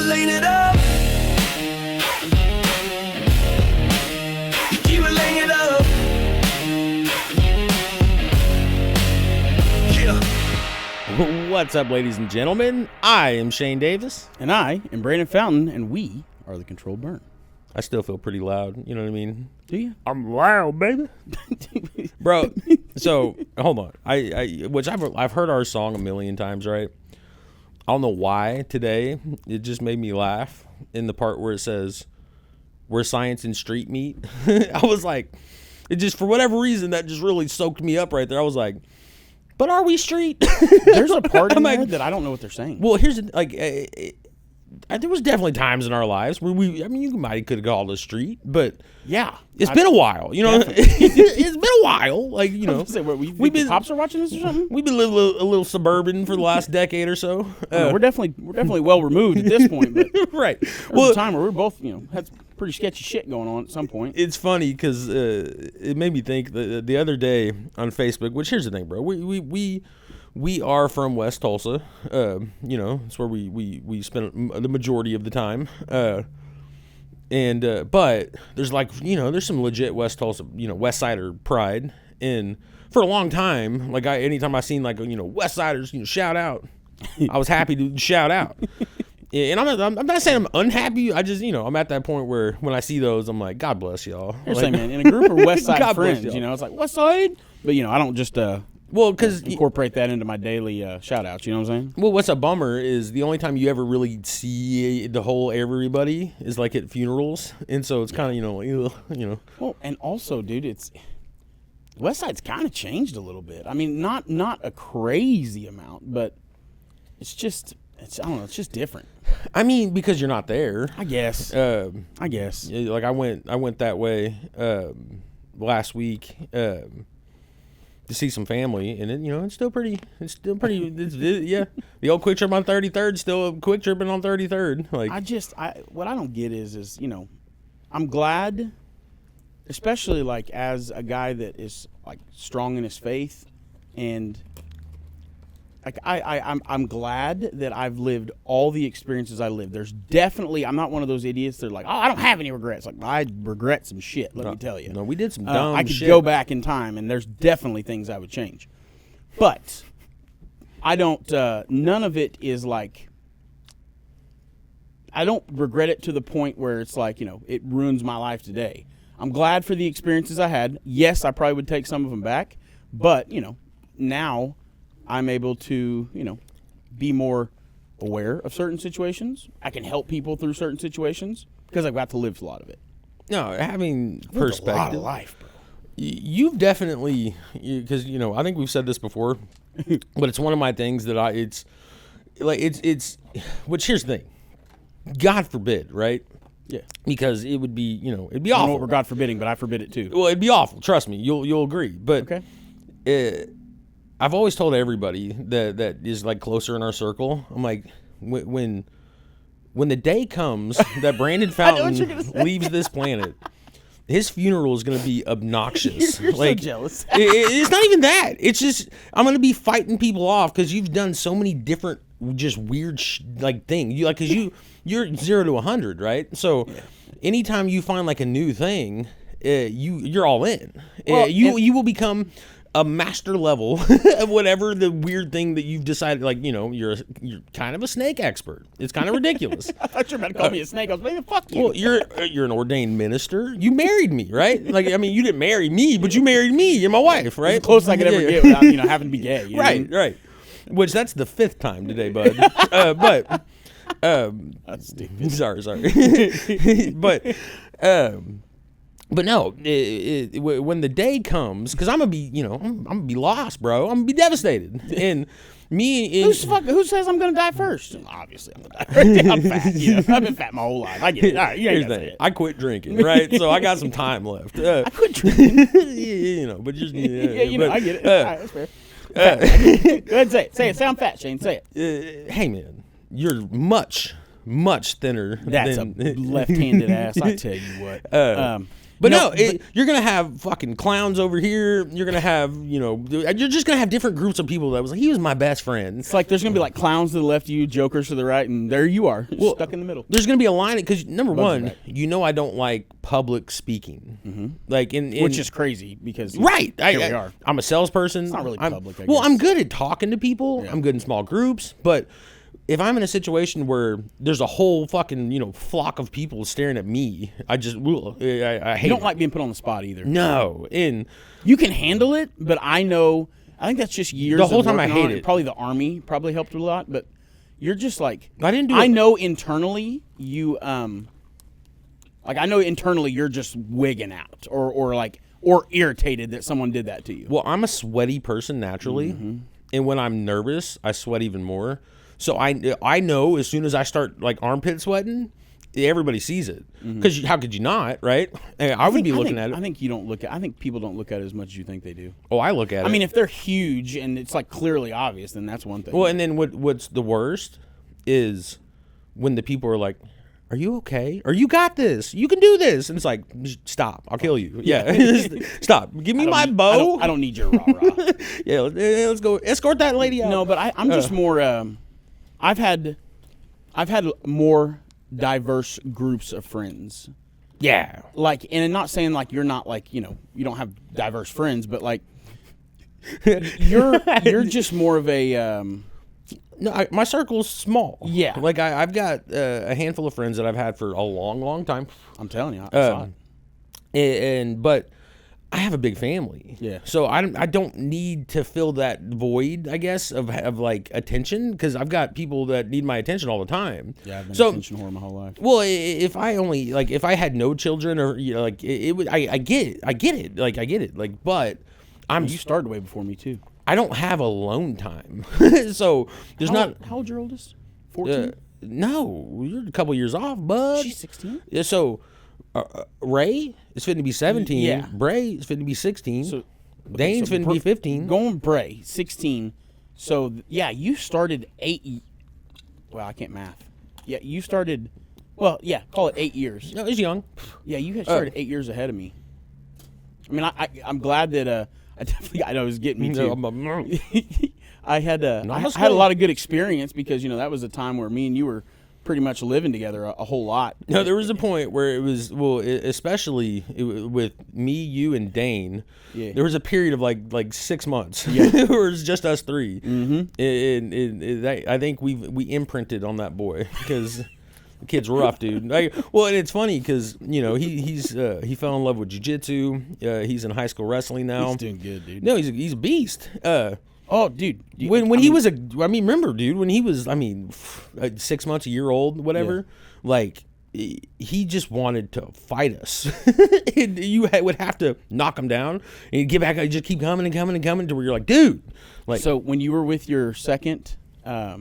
laying it up. Keep it laying it up. Yeah. What's up, ladies and gentlemen? I am Shane Davis. And I am Brandon Fountain, and we are the Controlled Burn. I still feel pretty loud. You know what I mean? Do you? I'm loud, baby. Bro, so, hold on. I've heard our song a million times, right? I don't know why today. It just made me laugh in the part where it says, "Where science and street meet." I was like, it just, for whatever reason, that just really soaked me up right there. I was like, but are we street? There's a part in there that I don't know what they're saying. Well, here's there was definitely times in our lives where you might could have called us street, but yeah, it's been a while. You know, it's been a while. Like, you know, we've been cops are watching this or something. We've been living a little suburban for the last decade or so. We're definitely well removed at this point, but right. Well, a time where we're both had some pretty sketchy shit going on at some point. It's funny because it made me think the other day on Facebook. Which, here's the thing, bro. We are from West Tulsa. You know, it's where we spend the majority of the time. But there's there's some legit West Tulsa, West Sider pride. And for a long time, anytime I seen West Siders, shout out, I was happy to shout out. And I'm not saying I'm unhappy. I just, I'm at that point where when I see those, I'm like, God bless y'all. Man, in a group of West Side friends, it's like, West Side? But, I don't just because incorporate that into my daily shout-outs, you know what I'm saying? Well, what's a bummer is the only time you ever really see the whole everybody is like at funerals. And so it's kind of, Well, and also, dude, West Side's kind of changed a little bit. I mean, not a crazy amount, but it's just different. I mean, because you're not there. I guess. Like I went that way last week to see some family, and it's still pretty. Yeah. The old Quick Trip on 33rd, still a Quick Tripping on 33rd. Like what I don't get is I'm glad, especially as a guy that is strong in his faith, and I'm glad that I've lived all the experiences I lived. There's definitely, I'm not one of those idiots that are like, oh, I don't have any regrets. I regret some shit, let me tell you. No, we did some dumb shit. I could go back in time, and there's definitely things I would change. But I don't, none of it is I don't regret it to the point where it's it ruins my life today. I'm glad for the experiences I had. Yes, I probably would take some of them back, but, now I'm able to, be more aware of certain situations. I can help people through certain situations because I've got to live a lot of it. No, having perspective. A lot of life, bro. You've definitely, because, I think we've said this before, but it's one of my things that which here's the thing. God forbid, right? Yeah. Because it would be, it'd be awful. I don't know what we're God forbidding, but I forbid it too. Well, it'd be awful. Trust me. You'll agree. But okay. I've always told everybody that is closer in our circle. I'm like, when the day comes that Brandon Fountain leaves this planet, his funeral is going to be obnoxious. You're so jealous. It's not even that. It's just I'm going to be fighting people off because you've done so many different, just weird things. Because you're 0 to 100, right? So anytime you find a new thing, you're all in. Well, you will become a master level of whatever the weird thing that you've decided, you're kind of a snake expert. It's kind of ridiculous. I thought you were about to call me a snake. I was like, fuck you. Well, you're an ordained minister. You married me, right? You didn't marry me, but you married me. You're my wife, right? It's the closest I could ever get without, having to be gay. You know right, what I mean? Right. Which that's the 5th time today, bud. That's stupid. Sorry. But no, when the day comes, because I'm gonna be, I'm gonna be lost, bro. I'm gonna be devastated. And who says I'm gonna die first? Obviously, I'm gonna die first. I'm fat. I've been fat my whole life. I get it. All right, here's the thing. I quit drinking, right? So I got some time left. I quit drinking. But just I get it. All right, that's fair. Go ahead and say it. Say I'm fat, Shane. Say it. Hey, man, you're much thinner. That's a left-handed ass. I tell you what. But you're gonna have fucking clowns over here. You're gonna have, you're just gonna have different groups of people that was like, he was my best friend. It's like there's gonna be like clowns to the left of you, jokers to the right, and there you are, stuck in the middle. There's gonna be a line because number one, I don't like public speaking, like which is crazy because right. Here we are. I'm a salesperson. It's not really public. Well, I'm good at talking to people. Yeah. I'm good in small groups, but if I'm in a situation where there's a whole fucking, flock of people staring at me, I hate it. You don't like being put on the spot either. No. And you can handle it, but I think that's just years. The whole time I hate it. Probably the Army probably helped a lot, but you're just like, I know internally you, I know internally you're just wigging out or irritated that someone did that to you. Well, I'm a sweaty person naturally, and when I'm nervous, I sweat even more. So I know as soon as I start like armpit sweating, everybody sees it. Because how could you not, right? I would be looking at it. I think people don't look at it as much as you think they do. Oh, I look at it. I mean, if they're huge and it's like clearly obvious, then that's one thing. Well, and then what's the worst is when the people are like, "Are you okay? Or you got this? You can do this." And it's like, stop! I'll kill you. Yeah, stop! Give me my bow. I don't need your rah rah. Yeah, let's go escort that lady out. No, but I'm just more. I've had more diverse groups of friends. Yeah. Like, and I'm not saying like you're not like, you don't have diverse friends, but like you're just more of a no, my circle's small. Yeah. Like I've got a handful of friends that I've had for a long, long time. I'm telling you, I saw it. But I have a big family. Yeah. So I don't need to fill that void, I guess, of like attention, because I've got people that need my attention all the time. Yeah, I've been an attention whore my whole life. Well, if I had no children, or it would, I get it, like, but you started way before me too. I don't have alone time, so there's not. How old your oldest? 14. No, you're a couple years off, bud. She's 16. Yeah, so. Ray is fitting to be 17. Yeah. Bray is fitting to be 16. So, Dane's fitting to be 15. Going Bray, 16. So, you started 8. Well, I can't math. Yeah, you started, call it 8 years. No, he's young. Yeah, you had started 8 years ahead of me. I mean, I'm glad that I know it was getting me too. I had a lot of good experience because, that was a time where me and you were pretty much living together a whole lot. No, there was a point where it was, especially with me, you, and Dane. Yeah. There was a period of like 6 months where it was just us three. Mm-hmm. And I think we imprinted on that boy because the kid's rough, dude. And it's funny because he fell in love with jiu-jitsu. He's in high school wrestling now. He's doing good, dude. No, he's a beast. Oh, dude. When he was remember, dude, when he was, 6 months, a year old, whatever, like, he just wanted to fight us. And you would have to knock him down, and he'd get back, he'd just keep coming and coming and coming to where you're like, dude. Like, so when you were with your second, I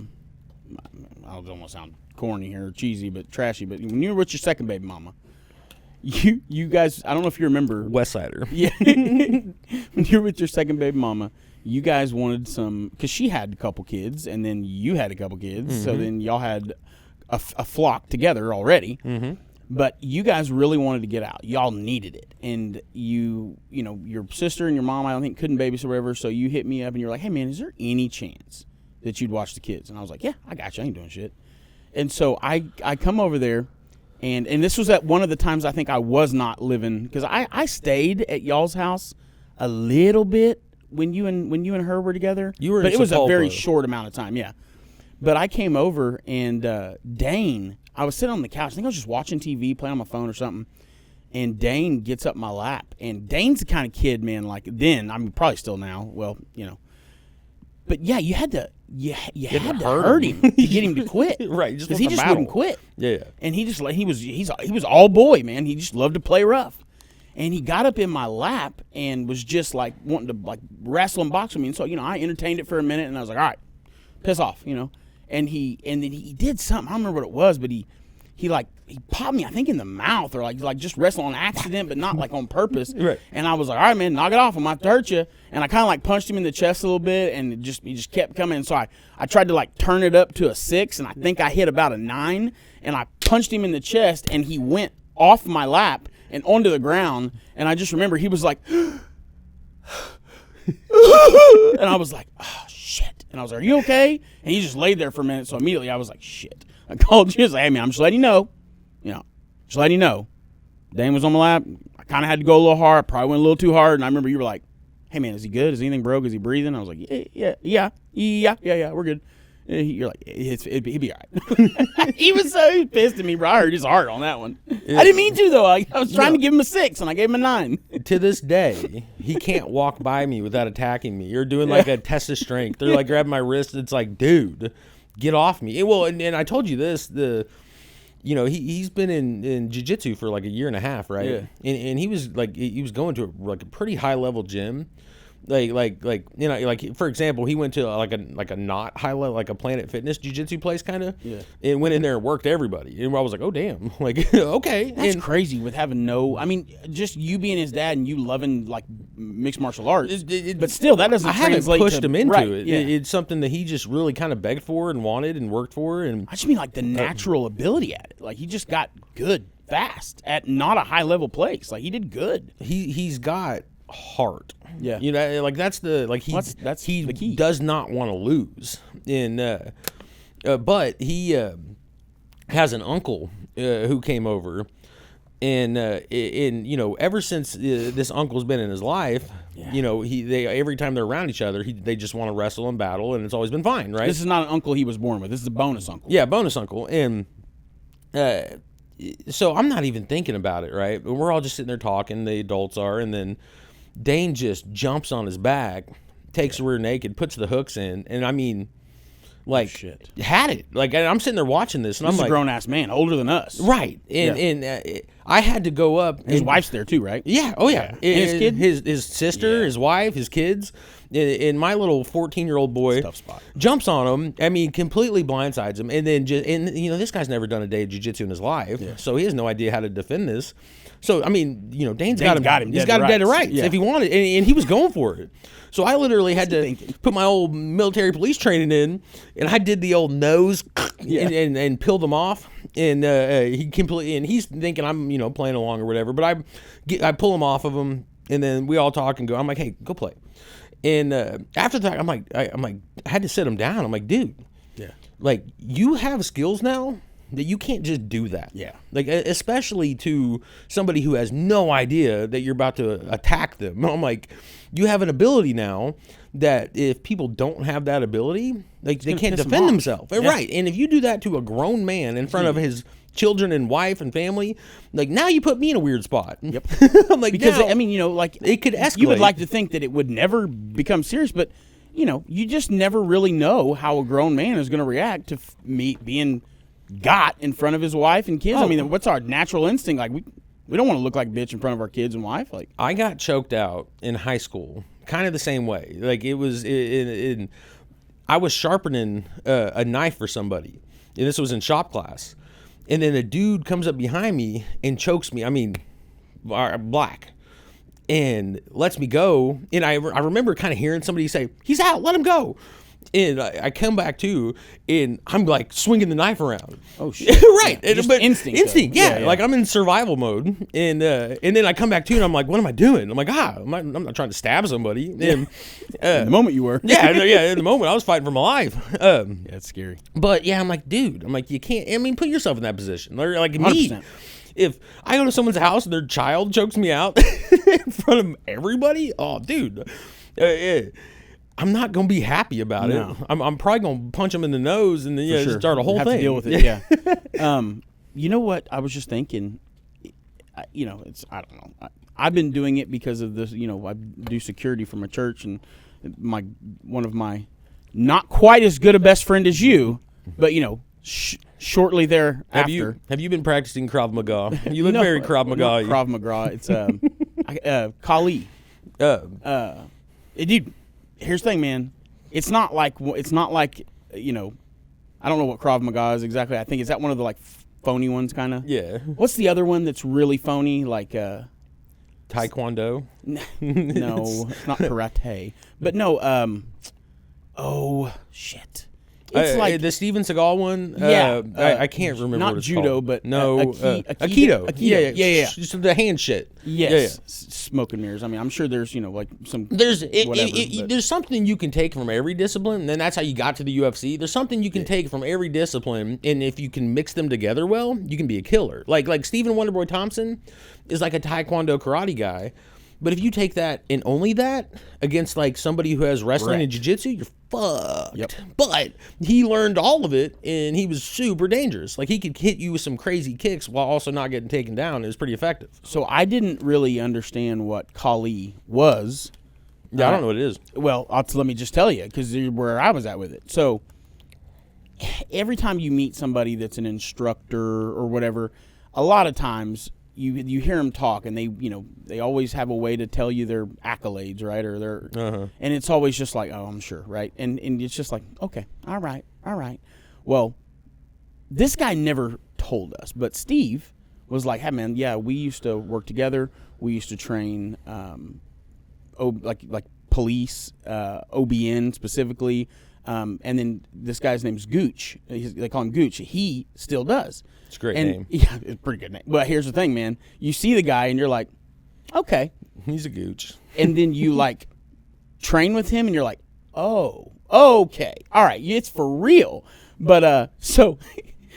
don't want to sound corny here or cheesy, but trashy, but when you were with your second baby mama, you guys, I don't know if you remember. Westsider. Yeah. When you were with your second baby mama, you guys wanted some, because she had a couple kids, and then you had a couple kids, so then y'all had a flock together already. Mm-hmm. But you guys really wanted to get out. Y'all needed it, and your sister and your mom, I don't think, couldn't babysit or whatever. So you hit me up, and you're like, "Hey, man, is there any chance that you'd watch the kids?" And I was like, "Yeah, I got you. I ain't doing shit." And so I come over there, and this was at one of the times I think I was not living, because I stayed at y'all's house a little bit. When you and her were together, but it was a very short amount of time, yeah. But I came over, and Dane, I was sitting on the couch. I think I was just watching TV, playing on my phone or something, and Dane gets up my lap. And Dane's the kind of kid, man, like then, probably still now, well, But yeah, you had to hurt him to get him to quit, right? Because he just wouldn't quit. Yeah. And he was all boy, man. He just loved to play rough. And he got up in my lap and was just like wanting to like wrestle and box with me. And so, I entertained it for a minute, and I was like, all right, piss off, And then he did something. I don't remember what it was, but he popped me, I think, in the mouth, or like just wrestle on accident, but not like on purpose. Right. And I was like, all right, man, knock it off. I'm about to hurt you. And I kind of like punched him in the chest a little bit, and he just kept coming. So I tried to like turn it up to a 6, and I think I hit about a 9, and I punched him in the chest, and he went off my lap and onto the ground. And I just remember he was like, and I was like, oh, shit. And I was like, are you okay? And he just laid there for a minute. So immediately I was like, shit. I called you. I was like, hey, man, I'm just letting you know. Just letting you know. Dane was on my lap. I kind of had to go a little hard. Probably went a little too hard. And I remember you were like, hey, man, is he good? Is anything broke? Is he breathing? I was like, yeah, we're good. And you're like, he'd be all right. He was so pissed at me, bro. I heard his heart on that one. I didn't mean to, though. I was trying to give him a 6, and I gave him a 9. To this day, he can't walk by me without attacking me. You're doing like a test of strength. They're like grabbing my wrist. It's like, dude, get off me. And I told you this, he's been in jiu-jitsu for like a year and a half, right? Yeah. And he was going to a pretty high level gym. Like for example, he went to like a not high level, like a Planet Fitness jiu-jitsu place kind of. Yeah. And went in there and worked everybody. And I was like, oh damn, like okay. That's crazy with having just you being his dad and you loving like mixed martial arts. But still, that doesn't. I haven't pushed him into it. Yeah. It's something that he just really kind of begged for and wanted and worked for. And I just mean like the natural ability at it. Like he just got good fast at not a high level place. Like he did good. He's got heart. Yeah. Like that's the that's he the key. does not want to lose. And but he has an uncle who came over, and ever since this uncle's been in his life, they every time they're around each other, they just want to wrestle and battle, and it's always been fine, right? This is not an uncle he was born with. This is a bonus uncle. Yeah, bonus uncle. And so I'm not even thinking about it, right? We're all just sitting there talking, the adults are, and then Dane just jumps on his back, takes the rear naked, puts the hooks in, and I mean, like, shit. Had it. Like, I'm sitting there watching this, and This I'm is like, a grown-ass man, older than us. right. And I had to go up. His and, wife's there too, right? Yeah. Oh, yeah. And his kid? His sister, his wife, his kids. And my little 14-year-old boy Tough spot. jumps on him. I mean, completely blindsides him. And then this guy's never done a day of jiu-jitsu in his life, so he has no idea how to defend this. So, I mean, Dane's got him. He's got him dead to rights if he wanted, and he was going for it. So I literally had to put my old military police training in, and I did the old nose and peeled him off. And he's thinking I'm playing along or whatever. But I pull him off of him, and then we all talk and go. I'm like, hey, go play. And after that, I had to sit him down. I'm like, dude, like you have skills now that you can't just do that. Yeah. Like, especially to somebody who has no idea that you're about to attack them. I'm like, you have an ability now that if people don't have that ability, like they can't defend themselves. Yeah. Right. And if you do that to a grown man in front of his children and wife and family, like now you put me in a weird spot. Yep. I'm like, because now, like it could escalate. You would like to think that it would never become serious, but you just never really know how a grown man is going to react to me being got in front of his wife and kids. I mean, what's our natural instinct? Like we don't want to look like bitch in front of our kids and wife. Like I got choked out in high school, kind of the same way. Like it was I was sharpening a knife for somebody, and this was in shop class, and then a dude comes up behind me and chokes me. I mean, black, and lets me go. And I remember kind of hearing somebody say, "He's out, let him go." And I come back to, and I'm like swinging the knife around. Oh shit! Right, yeah, but instinct. Yeah. Like I'm in survival mode, and then I come back to, and I'm like, what am I doing? I'm like, I'm not trying to stab somebody. And in the moment you were, yeah. In the moment I was fighting for my life. Yeah, it's scary. But yeah, I'm like, dude, you can't. I mean, put yourself in that position. Like 100%. Me, if I go to someone's house and their child chokes me out in front of everybody, oh, dude. I'm not gonna be happy about it. I'm probably gonna punch him in the nose and then start a whole thing. To deal with it. Yeah. You know what? I was just thinking. It's I don't know. I've been doing it because of this. I do security for my church, and one of my not quite as good a best friend as you, but shortly thereafter. Have you been practicing Krav Maga? You look very Krav Maga. Krav Maga. It's Kali. Dude. Here's the thing, man. It's not like I don't know what Krav Maga is exactly. I think is that one of the like phony ones, kind of. Yeah. What's the other one that's really phony? Like Taekwondo. No, it's not karate. But no. Oh shit. It's like the Steven Seagal one. Yeah, I can't remember not what it's judo, called. but no, Aikido. Yeah. Just the hand shit. Yes, smoke and mirrors. I mean, I'm sure there's like some there's whatever, there's something you can take from every discipline, and that's how you got to the UFC. There's something you can take from every discipline, and if you can mix them together well, you can be a killer. Like Stephen Wonderboy Thompson is like a Taekwondo karate guy. But if you take that and only that against like somebody who has wrestling and jiu-jitsu, you're fucked. Yep. But he learned all of it, and he was super dangerous. Like, he could hit you with some crazy kicks while also not getting taken down. It was pretty effective. So I didn't really understand what Kali was. Yeah, I don't know what it is. Well, let me just tell you, because where I was at with it. So every time you meet somebody that's an instructor or whatever, a lot of times you hear them talk, and they always have a way to tell you their accolades, right? Or their and it's always just like, oh, I'm sure, right? And it's just like, okay, all right. Well, this guy never told us, but Steve was like, hey man, yeah, we used to work together. We used to train like police, OBN specifically. And then this guy's name's Gooch. They call him Gooch. He still does. It's a great name. Yeah, it's a pretty good name. But here's the thing, man. You see the guy and you're like, okay. He's a Gooch. And then you like train with him and you're like, oh, okay. All right, it's for real. But so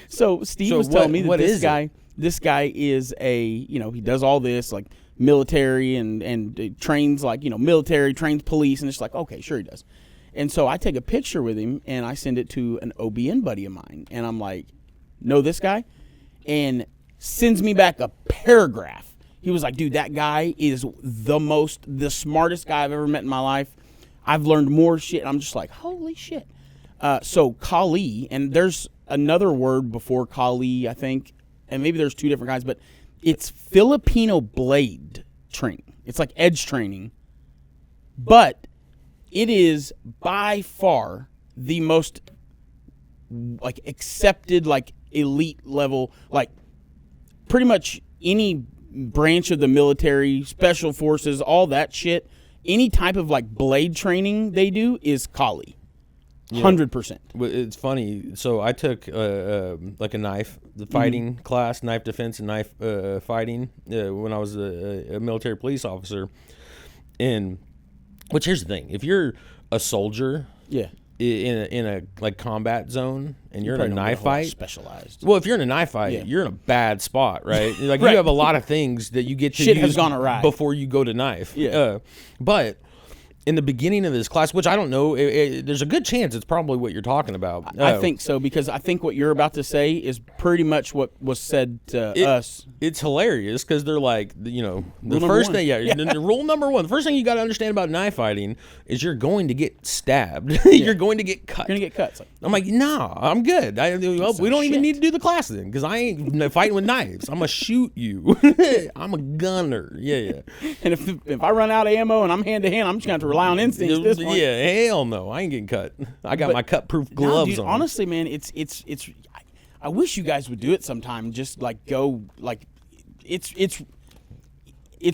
Steve was telling me that this guy is he does all this like military and trains like, military, trains police, and it's like, okay, sure he does. And so I take a picture with him and I send it to an OBN buddy of mine. And I'm like, know this guy? And sends me back a paragraph. He was like, dude, that guy is the smartest guy I've ever met in my life. I've learned more shit. And I'm just like, holy shit. So Kali, and there's another word before Kali, I think, and maybe there's two different kinds, but it's Filipino blade training. It's like edge training. But it is by far the most like accepted, like elite level, like pretty much any branch of the military, special forces, all that shit, any type of like blade training they do is Kali. 100%. It's funny. So I took like a knife, the fighting class, knife defense and knife fighting when I was a military police officer. And which here's the thing: if you're a soldier, in a like combat zone, and you're in a knife fight, specialized. Well, if you're in a knife fight, you're in a bad spot, right? Like you have a lot of things that you get to Shit use has gone awry before you go to knife. Yeah, but in the beginning of this class, which I don't know, there's a good chance it's probably what you're talking about. I think so, because I think what you're about to say is pretty much what was said to us. It's hilarious because they're like, the first thing, rule number one, the first thing you got to understand about knife fighting is you're going to get stabbed. You're going to get cut. You're going to get cut. Like, I'm like, nah, I'm good. We don't even need to do the class then, because I ain't fighting with knives. I'm going to shoot you. I'm a gunner. Yeah. And if I run out of ammo and I'm hand to hand, I'm just going to have to rely on instincts at this point. Yeah, hell no. I ain't getting cut. I got my cut-proof gloves on. Honestly, man, it's I wish you guys would do it sometime. Just like go, like it's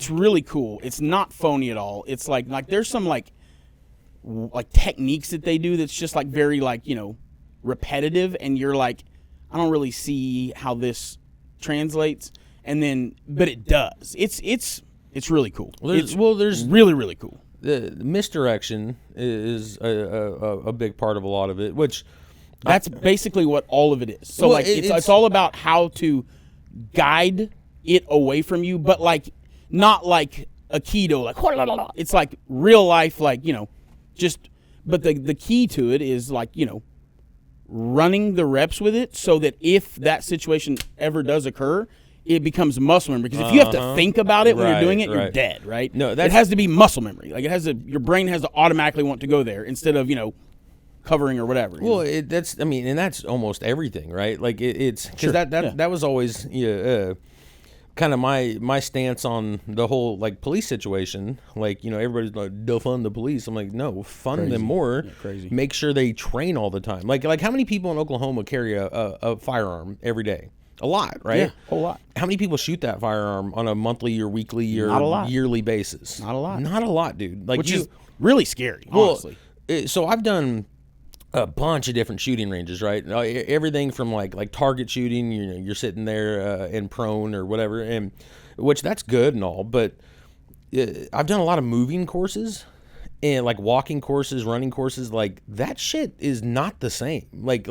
really cool. It's not phony at all. It's like there's some like techniques that they do that's just like very like, repetitive, and you're like, I don't really see how this translates, but it does. It's really cool. There's really, really cool. The misdirection is a big part of a lot of it, which that's basically what all of it is. So it's all about how to guide it away from you, but like not like Aikido, like it's like real life, like but the key to it is like running the reps with it, so that if that situation ever does occur, it becomes muscle memory. Because if you have to think about it when you're doing it, you're dead, right? No, it has to be muscle memory. Like your brain has to automatically want to go there instead of covering or whatever. Well, and that's almost everything, right? Like it's because that was always kind of my stance on the whole like police situation. Like everybody's like, defund the police. I'm like, no, fund them more. Yeah, crazy. Make sure they train all the time. Like how many people in Oklahoma carry a firearm every day? A lot, right? Yeah, a whole lot. How many people shoot that firearm on a monthly or weekly or yearly basis? Not a lot. Not a lot, dude. Like which is really scary, honestly. So I've done a bunch of different shooting ranges, right? Everything from like target shooting, you're sitting there and prone or whatever, and which that's good and all, but I've done a lot of moving courses and like walking courses, running courses. Like that shit is not the same. Like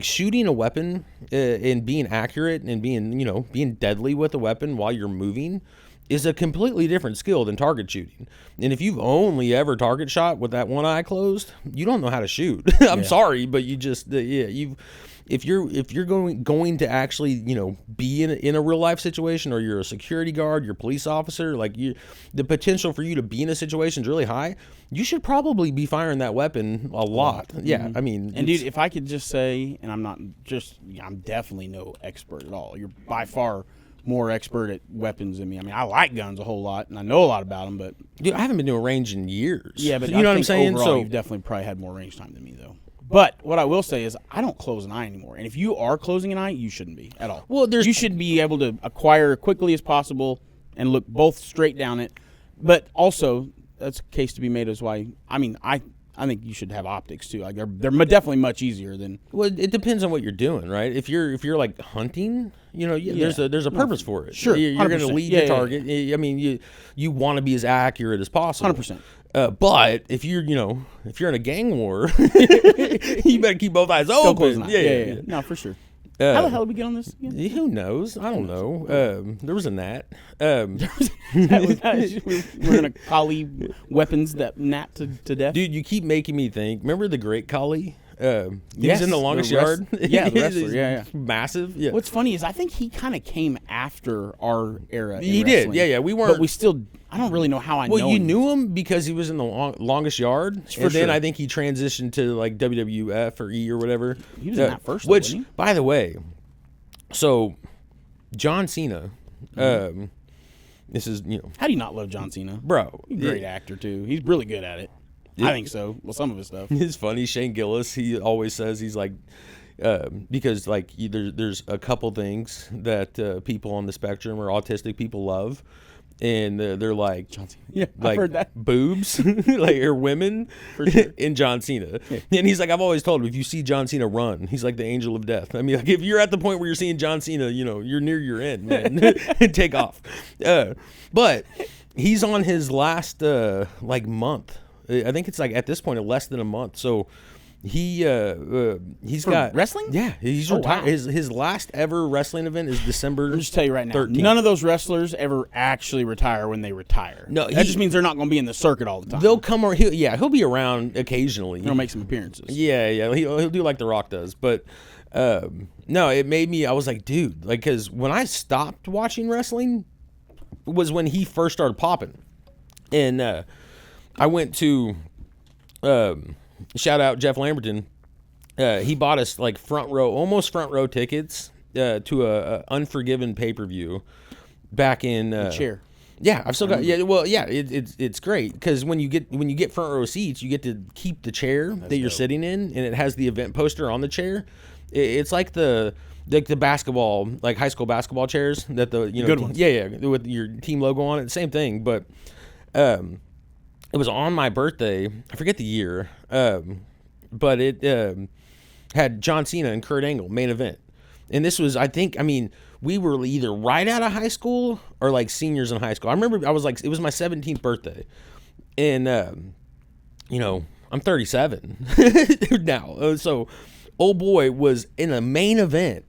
shooting a weapon and being accurate and being deadly with a weapon while you're moving is a completely different skill than target shooting. And if you've only ever target shot with that one eye closed, you don't know how to shoot. I'm sorry, but you just if you're going to actually be in a real life situation, or you're a security guard, you're a police officer, like the potential for you to be in a situation is really high. You should probably be firing that weapon a lot. Yeah, Mm-hmm. I mean, and dude, if I could just say, and I'm definitely no expert at all. You're by far more expert at weapons than me. I mean, I like guns a whole lot, and I know a lot about them, but dude, I haven't been to a range in years. Yeah, but you know what I'm saying? Overall, So you've definitely probably had more range time than me, though. But what I will say is, I don't close an eye anymore. And if you are closing an eye, you shouldn't be at all. Well, you should be able to acquire quickly as possible and look both straight down it. But also, that's a case to be made as why. I mean, I think you should have optics too. Like they're definitely much easier than. Well, it depends on what you're doing, right? If you're like hunting, there's a purpose for it. Sure, you're going to 100%. lead Yeah, the target. I mean, you want to be as accurate as possible. 100%. But if you're in a gang war, you better keep both eyes Don't close open. an eye. Yeah. No, for sure. How the hell did we get on this again? Who knows? I don't know. There was a gnat. We're gonna collie weapons that gnat to death. Dude, you keep making me think. Remember the Great Collie? Yes, He's in the longest yard. Yeah, the wrestler. Yeah. Massive. Yeah. What's funny is I think he kind of came after our era. He did. Yeah. We weren't. But we still. I don't really know how I know. Well, you him. knew him because he was in the longest yard, and then sure. I think he transitioned to like WWF or E or whatever. He was in that first, which, wasn't he? by the way, so John Cena. This is How do you not love John Cena, bro? He's a great actor too. He's really good at it. I think so. Well, some of his stuff. It's funny. Shane Gillis, he always says he's like, because like there's a couple things that people on the spectrum or autistic people love, and they're like John Cena. Yeah, like I've heard that. boobs, like or women, For sure. in John Cena. Yeah. And he's like, I've always told him, if you see John Cena run, he's like the angel of death. I mean, like if you're at the point where you're seeing John Cena, you're near your end, man. Take off. But he's on his last like month. I think it's like at this point less than a month. So he's For got wrestling? Yeah, he's Oh, retired. wow. His last ever wrestling event is December. I'll just tell you right now, 13th. none of those wrestlers ever actually retire when they retire. No, that just means they're not going to be in the circuit all the time. They'll come or he'll be around occasionally. He'll make some appearances. Yeah, he'll do like The Rock does. But no, it made me. I was like, dude, like because when I stopped watching wrestling was when he first started popping, and I went to shout out Jeff Lamberton. He bought us like almost front row tickets to a Unforgiven pay-per-view back in Chair. Yeah, I've still got. Yeah, well, yeah, it's great because when you get front row seats, you get to keep the chair that you're sitting in, and it has the event poster on the chair. It's like the basketball, like high school basketball chairs that the good ones. Yeah, with your team logo on it. Same thing, but it was on my birthday. I forget the year, but it had John Cena and Kurt Angle main event, and this was we were either right out of high school or like seniors in high school. I remember I was like, it was my 17th birthday, and I'm 37 now, so old boy was in a main event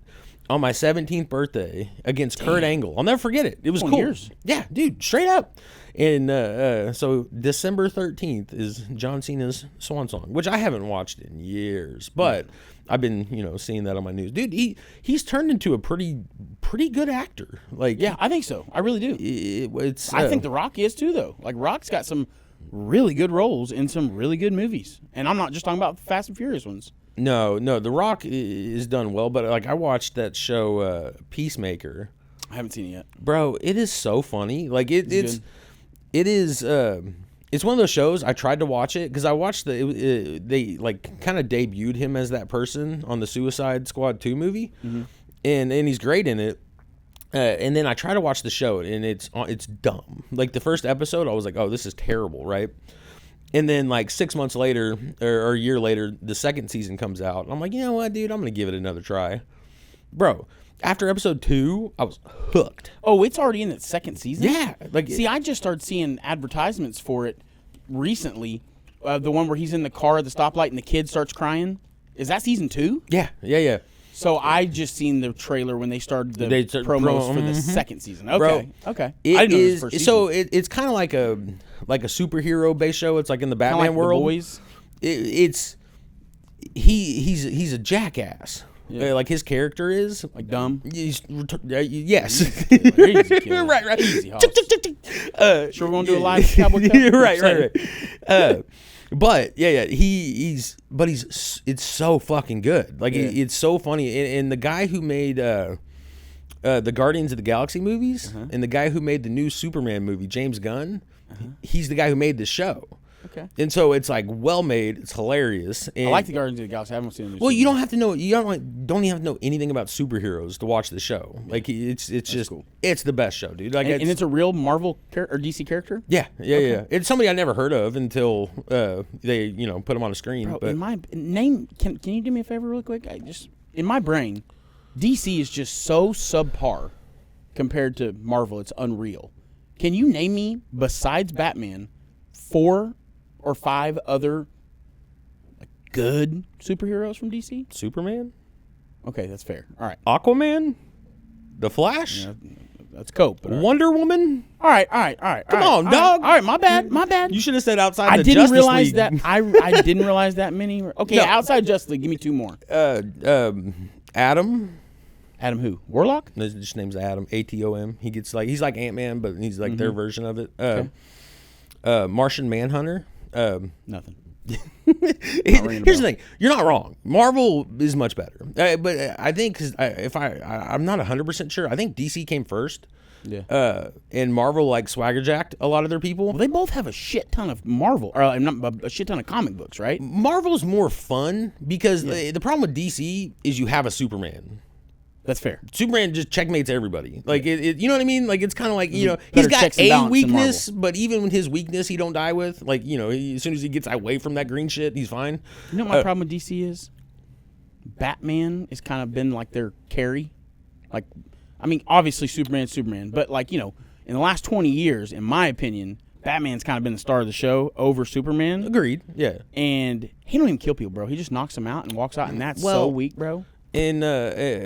on my 17th birthday against Kurt Angle. I'll never forget it. It was 20 cool. years. Yeah, dude, straight up. And so December 13th is John Cena's swan song, which I haven't watched in years, but I've been, seeing that on my news. Dude, he's turned into a pretty good actor. Like, Yeah, I think so. I really do. it's. I think The Rock is too, though. Like, Rock's got some really good roles in some really good movies. And I'm not just talking about the Fast and Furious ones. No, The Rock is done well, but like I watched that show Peacemaker. I haven't seen it yet. Bro, it is so funny. Like it's good? it's one of those shows. I tried to watch it because I watched they like kind of debuted him as that person on the Suicide Squad 2 movie, and he's great in it. And then I try to watch the show, and it's dumb. Like the first episode, I was like, oh, this is terrible, right? And then like 6 months later or a year later, the second season comes out. I'm like, you know what, dude? I'm going to give it another try. Bro, after episode 2, I was hooked. Oh, it's already in its second season? Yeah. Like, see, I just started seeing advertisements for it recently. The one where he's in the car at the stoplight and the kid starts crying. Is that season 2? Yeah. So I just seen the trailer when they started the promos for the second season. Okay, Bro, okay. It I didn't know it was is the first so. season. It's kind of like a superhero based show. It's like in the Kinda Batman like world. The Boys. He's a jackass. Yeah. Like his character is Like dumb. Yes. Easy killer. Right. Easy, Hoss. Sure, we're gonna do a live Cowboy Cup? right. But he's it's so fucking good. Like it's so funny. And the guy who made the Guardians of the Galaxy movies and the guy who made the new Superman movie, James Gunn, he's the guy who made the show. Okay. And so it's like well made. It's hilarious. And I like the Guardians of the Galaxy. I haven't seen them. well, you don't have to know. You don't even have to know anything about superheroes to watch the show. Like it's just cool. It's the best show, dude. Like and it's a real Marvel or DC character. yeah. It's somebody I never heard of until they put him on a screen. Bro, but in my name, can you do me a favor real quick? In my brain, DC is just so subpar compared to Marvel. It's unreal. Can you name me, besides Batman, 4 or 5 other good superheroes from DC? Superman, Okay, that's fair. All right. Aquaman, The Flash, That's cope. But all right. Wonder Woman. All right. Come on, dog. All right, my bad. You should have said outside I the didn't Justice realize League. that. I didn't realize that many. Okay, No. outside Justice League, give me 2 more. Adam. Adam who? Warlock? His name's Adam. ATOM. He's like Ant-Man, but he's like their version of it. Martian Manhunter. Nothing. Here's the thing. You're not wrong. Marvel is much better. But I think because I'm not 100% sure. I think DC came first. Yeah. And Marvel like swagger jacked a lot of their people. Well, they both have a shit ton of Marvel, or not a shit ton of comic books, right? Marvel's more fun because the problem with DC is you have a Superman. That's fair. Superman just checkmates everybody. Like you know what I mean? Like it's kind of like he's Better got checks and a balance than weakness, but even with his weakness, he don't die with. Like as soon as he gets away from that green shit, he's fine. You know what my problem with DC is? Batman has kind of been like their carry. Like, I mean, obviously Superman, but like in the last 20 years, in my opinion, Batman's kind of been the star of the show over Superman. Agreed. Yeah. And he don't even kill people, bro. He just knocks them out and walks out, and that's so weak, bro. And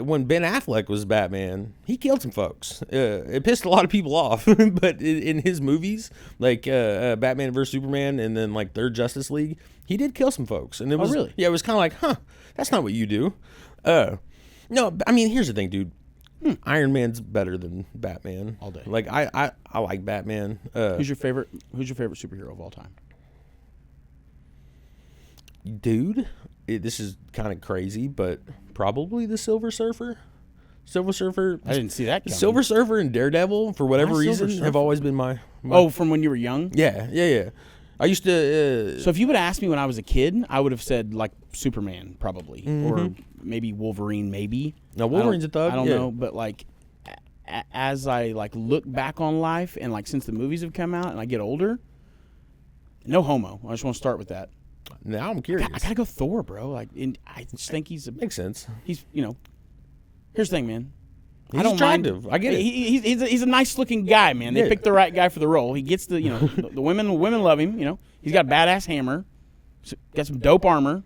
when Ben Affleck was Batman, he killed some folks. It pissed a lot of people off. But in his movies, like Batman vs Superman, and then like Third Justice League, he did kill some folks. And it was really? Yeah, it was kind of like, that's not what you do. No, I mean, here's the thing, dude. Iron Man's better than Batman all day. Like I like Batman. Who's your favorite superhero of all time? Dude, this is kind of crazy, but probably the Silver Surfer. Silver Surfer. I didn't see that coming. Silver Surfer and Daredevil, for whatever Why Silver reason, have Surfer? always been my. Oh, from when you were young? Yeah. I used to. So if you would have asked me when I was a kid, I would have said like Superman probably, or maybe Wolverine, maybe. No, Wolverine's a thug. I don't yeah. know, but like as I like look back on life and like since the movies have come out and I get older, no homo. I just want to start with that. Now I'm curious. I gotta go Thor, bro. Like, I just think Makes sense. he's Here's the thing, man. He's I don't attractive. mind. I get it. He's a nice looking guy, man. They Yeah. picked the right guy for the role. He gets the the women love him. He's got a badass hammer, got some dope armor.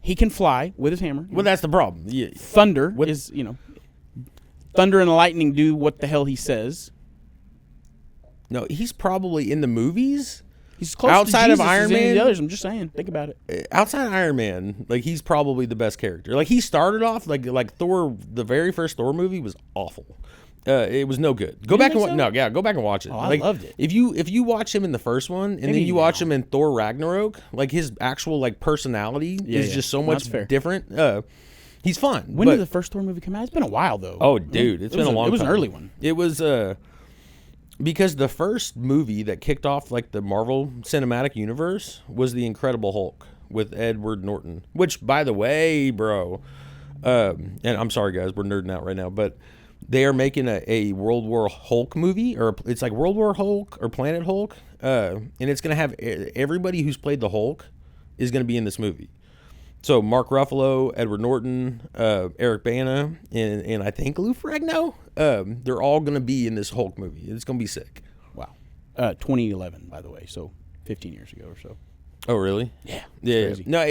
He can fly with his hammer. Well, that's the problem. Yeah. Thunder is thunder and lightning do what the hell he says. No, he's probably in the movies. He's close Outside to of Jesus Iron as any of Man? the others. I'm just saying. Think about it. Outside of Iron Man, like he's probably the best character. Like he started off like Thor. The very first Thor movie was awful. It was no good. Go back and think so? go back and watch it. Oh, I Like, loved it. If you watch him in the first one and then Maybe you watch now. him in Thor Ragnarok, like his actual like personality is yeah. just so No, much that's fair. different. He's fun. When but- did the first Thor movie come out? It's been a while though. Oh, dude, it's been a long time. It was an early one. It was because the first movie that kicked off like the Marvel Cinematic Universe was The Incredible Hulk with Edward Norton. Which, by the way, bro, and I'm sorry guys, we're nerding out right now, but they are making a World War Hulk movie, or it's like World War Hulk or Planet Hulk, and it's gonna have everybody who's played the Hulk is gonna be in this movie. So Mark Ruffalo, Edward Norton, Eric Bana, and I think Lou Ferrigno, they're all gonna be in this Hulk movie. It's gonna be sick. Wow. 2011, by the way, so 15 years ago or so. Oh, really? Yeah. Yeah. Crazy. No,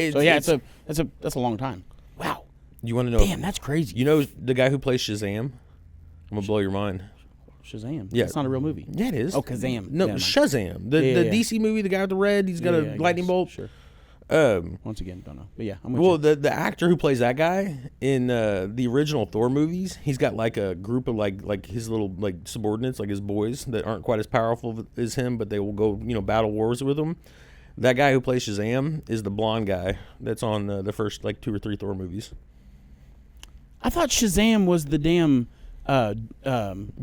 that's a long time. Wow. You want to know? Damn, that's crazy. You know the guy who plays Shazam? I'm gonna blow your mind. Shazam. Yeah. It's not a real movie. Yeah, it is. Oh, Kazam. No, Never mind. Shazam. The DC movie, the guy with the red, he's got a lightning bolt. Sure. Um, Once again, don't know. But yeah, I'm with well, you. the actor who plays that guy in the original Thor movies, he's got like a group of like his little like subordinates, like his boys that aren't quite as powerful as him, but they will go battle wars with him. That guy who plays Shazam is the blonde guy that's on the first like 2 or 3 Thor movies. I thought Shazam was the damn You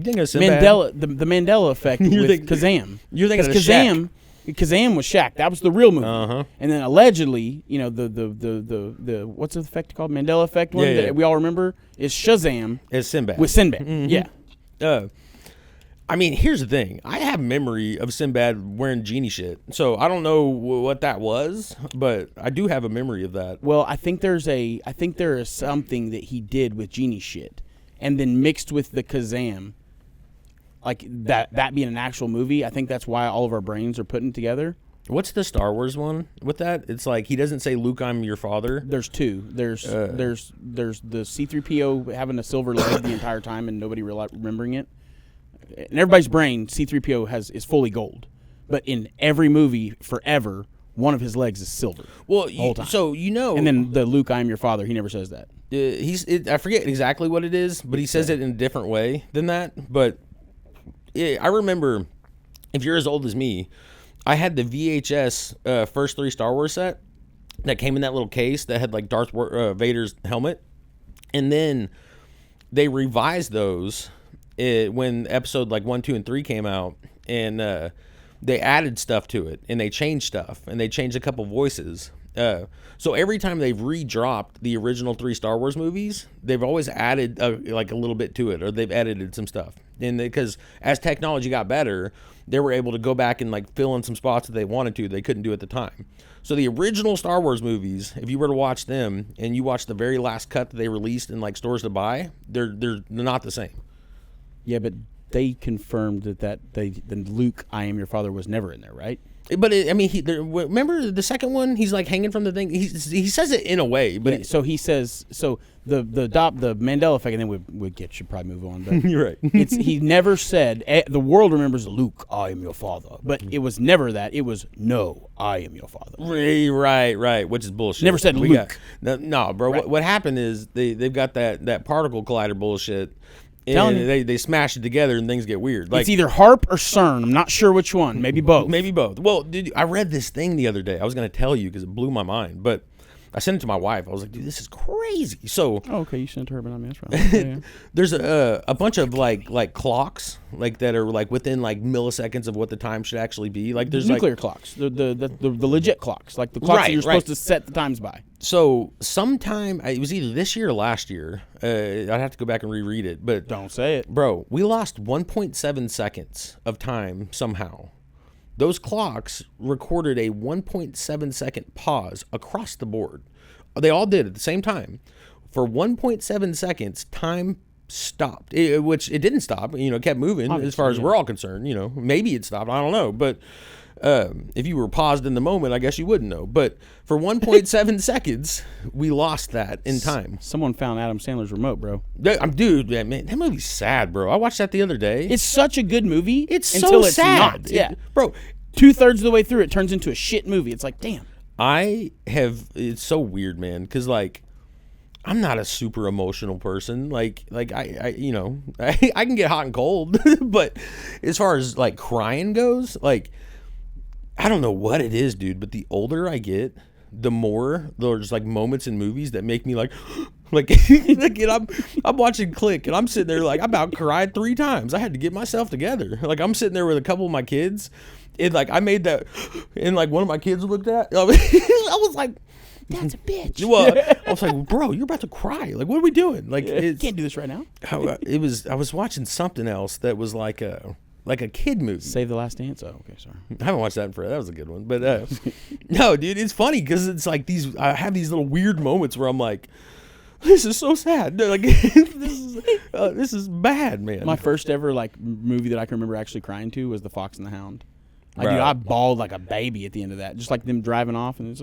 think of Sinbad? Mandela, the Mandela effect with Kazam. You're thinking of Kazam. Kazam was Shaq. That was the real movie. Uh-huh. And then allegedly, the what's the effect called? Mandela effect one that we all remember is Shazam. It's Sinbad. With Sinbad. Mm-hmm. Yeah. I mean, here's the thing. I have memory of Sinbad wearing genie shit. So I don't know what that was, but I do have a memory of that. Well, I think there is something that he did with genie shit, and then mixed with the Kazam, like that being an actual movie. I think that's why all of our brains are putting together. What's the Star Wars one with that? It's like he doesn't say, "Luke, I'm your father." There's two. There's the C-3PO having a silver leg the entire time and nobody remembering it. In everybody's brain, C-3PO is fully gold, but in every movie forever, one of his legs is silver. Well, the whole time. And then the Luke, I am your father. He never says that. I forget exactly what it is, but he says it in a different way than that. But I remember, if you're as old as me, I had the VHS first 3 Star Wars set that came in that little case that had like Darth Vader's helmet, and then they revised those when episode like 1, 2, and 3 came out, and they added stuff to it, and they changed stuff, and they changed a couple voices. So every time they've redropped the original 3 Star Wars movies, they've always added like a little bit to it, or they've edited some stuff. And because as technology got better, they were able to go back and like fill in some spots that they wanted to, they couldn't do at the time. So the original Star Wars movies, if you were to watch them and you watch the very last cut that they released in like stores to buy, they're not the same. Yeah, but they confirmed that the Luke, I am your father, was never in there, right? But remember the second one? He's like hanging from the thing. He says it in a way, but so he says the Mandela effect, and then we should probably move on. But you're right. He never said the world remembers Luke, I am your father, but it was never that. It was no, I am your father. Right, which is bullshit. Never said Luke. No, bro. Right. What happened is they've got that particle collider bullshit. Telling And you. they smash it together and things get weird. Like, it's either HARP or CERN. I'm not sure which one. Maybe both. Well, dude, I read this thing the other day. I was going to tell you because it blew my mind, but I sent it to my wife. I was like, dude, this is crazy. So, okay, you sent it to her, but I mean, that's right. Yeah. There's a bunch of like clocks like that are like within like milliseconds of what the time should actually be. Like there's nuclear clocks, the legit clocks, like the clocks that you're supposed to set the times by. So sometime it was either this year or last year. I'd have to go back and reread it, but don't say it, bro. We lost 1.7 seconds of time somehow. Those clocks recorded a 1.7 second pause across the board. They all did at the same time. For 1.7 seconds, time stopped, which it didn't stop. It kept moving. Obviously, as far as we're all concerned. Maybe it stopped. I don't know. But if you were paused in the moment, I guess you wouldn't know. But for 1.7 seconds, we lost that in time. Someone found Adam Sandler's remote, bro. Dude, man, that movie's sad, bro. I watched that the other day. It's such a good movie. It's until so it's sad. Not. Yeah. Bro, 2/3 of the way through, it turns into a shit movie. It's like, damn. It's so weird, man, because like I'm not a super emotional person. Like I I can get hot and cold, but as far as like crying goes, like I don't know what it is, dude, but the older I get, the more there's like moments in movies that make me like I'm watching Click and I'm sitting there like I about cried 3 times. I had to get myself together. Like I'm sitting there with a couple of my kids. And like I made that, and like one of my kids looked at. I was like, "That's a bitch." Well, I was like, "Bro, you're about to cry. Like, what are we doing? Like, can't do this right now." I was watching something else that was like like a kid movie. Save the Last Dance. Oh, okay, sorry. I haven't watched that in forever. That was a good one. But no, dude, it's funny because it's like I have these little weird moments where I'm like, this is so sad. Like this is bad, man. My first ever like movie that I can remember actually crying to was The Fox and the Hound. Like, Right. dude, I bawled like a baby at the end of that. Just like them driving off and it's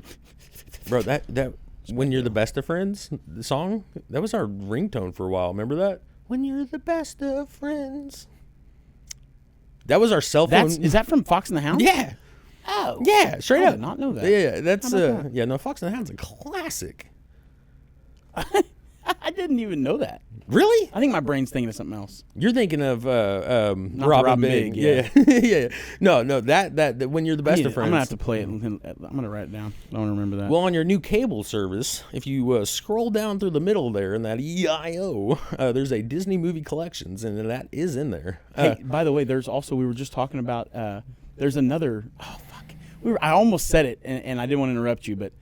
Bro, that When You're the Best of Friends, the song, that was our ringtone for a while. Remember that? When you're the best of friends. That was our cell phone. Is that from Fox and the Hound? Yeah. Oh. Yeah, straight I up. did not know that. Yeah, that's How about that? yeah, no, Fox and the Hound's a classic. I didn't even know that. Really? I think my brain's thinking of something else. You're thinking of Not Robin Robin Big. Big, Yeah. No, that When You're the Best of Friends. I'm gonna have to play it. I'm gonna write it down. I don't remember that. Well, on your new cable service, if you scroll down through the middle there in that EIO, there's a Disney movie collections, and that is in there. Hey, by the way, there's also we were just talking about. There's another. Oh fuck! I almost said it, and I didn't want to interrupt you, but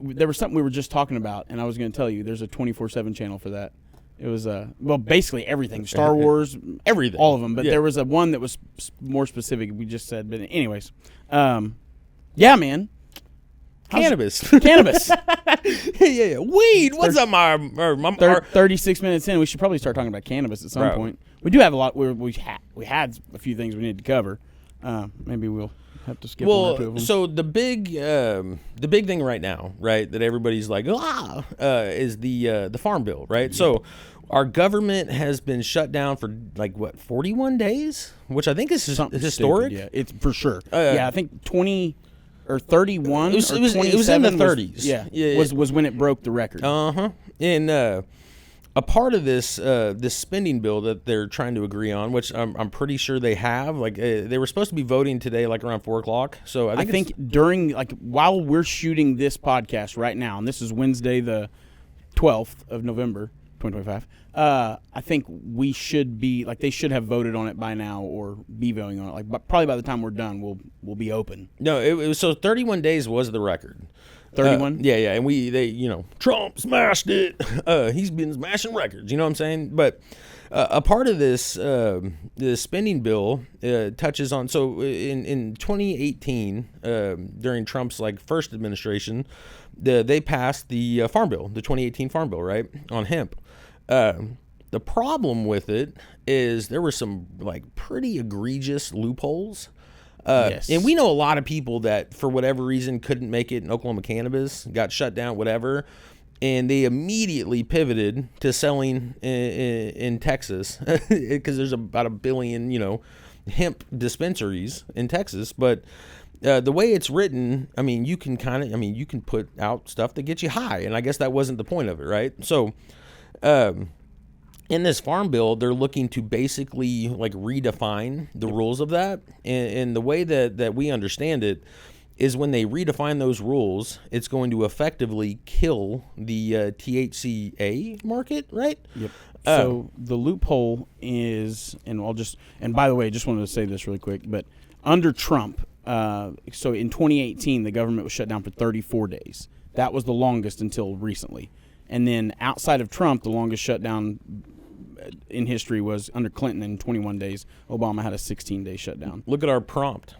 there was something we were just talking about, and I was going to tell you. There's a 24/7 channel for that. It was well, basically everything, Star Wars, Everything. all of them. But Yeah. there was one that was more specific. We just said, but anyways, yeah, man. Cannabis. Cannabis. yeah. Weed. What's up, my 36 minutes in, we should probably start talking about cannabis at some Bro. point. We do have a lot. We had a few things we needed to cover. Maybe we'll have to skip one or two of Well, them. so the big thing right now, right, that everybody's like, is the farm bill, right? So our government has been shut down for like what 41 days, which I think is Something historic. stupid, yeah, it's for sure. Yeah, I think 20 or 31 It was- or it was in the 27 30s. Yeah, Yeah. was when it broke the record. And a part of this spending bill that they're trying to agree on, which I'm pretty sure they have, like they were supposed to be voting today, like around 4:00. So I think during while we're shooting this podcast right now, and this is Wednesday the 12th of November 2025. I think we should be they should have voted on it by now or be voting on it. But probably by the time we're done, we'll be open. no, it was so 31 days was the record. 31. Yeah, and Trump smashed it. He's been smashing records. You know what I'm saying? But a part of this the spending bill touches on. So in 2018, during Trump's first administration, they passed the farm bill, the 2018 farm bill, right, on hemp. The problem with it is there were some pretty egregious loopholes. Yes. And we know a lot of people that, for whatever reason, couldn't make it in Oklahoma cannabis, got shut down, whatever, and they immediately pivoted to selling in Texas because there's about 1 billion, hemp dispensaries in Texas. But the way it's written, I mean, you can you can put out stuff that gets you high, and I guess that wasn't the point of it, right? So, in this farm bill, they're looking to basically redefine the rules of that. And the way that we understand it is when they redefine those rules, it's going to effectively kill the THCA market, right? Yep. So the loophole is, and by the way, I just wanted to say this really quick, but under Trump, so in 2018, the government was shut down for 34 days. That was the longest until recently. And then outside of Trump, the longest shutdown in history was under Clinton in 21 days. Obama had a 16-day shutdown. Look at our prompt.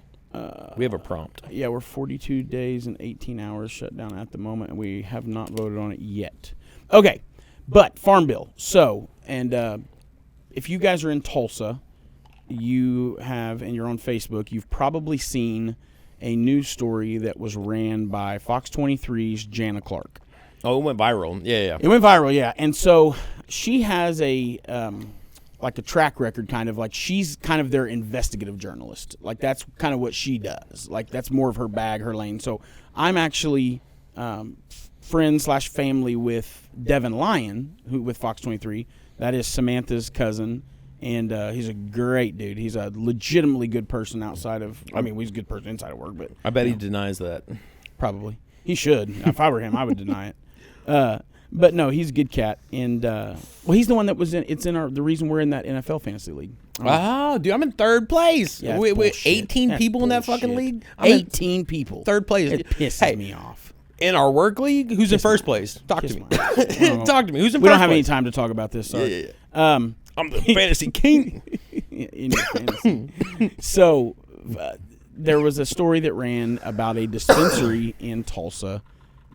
We have a prompt. Yeah, we're 42 days and 18 hours shut down at the moment, and we have not voted on it yet. Okay, but Farm Bill. So, and if you guys are in Tulsa, and you're on Facebook, you've probably seen a news story that was ran by Fox 23's Jana Clark. Oh, it went viral. Yeah. It went viral, yeah. And so she has a track record, she's kind of their investigative journalist. That's kind of what she does. That's more of her bag, her lane. So I'm actually friend/family with Devin Lyon, with Fox 23. That is Samantha's cousin, and he's a great dude. He's a legitimately good person outside of. He's a good person inside of work, but I bet he denies that. Probably he should. If I were him, I would deny it. But no, he's a good cat, and he's the one that was in. It's in the reason we're in that NFL fantasy league. Oh, dude, I'm in third place. Yeah, with 18 people in that bullshit. fucking league. I'm in 18 people. third place. It pisses me off. In our work league, who's in first place? Talk to me. Talk to me. Who's in first place? We don't have any time to talk about this. Sorry. Yeah. I'm the fantasy king. in your fantasy. So there was a story that ran about a dispensary in Tulsa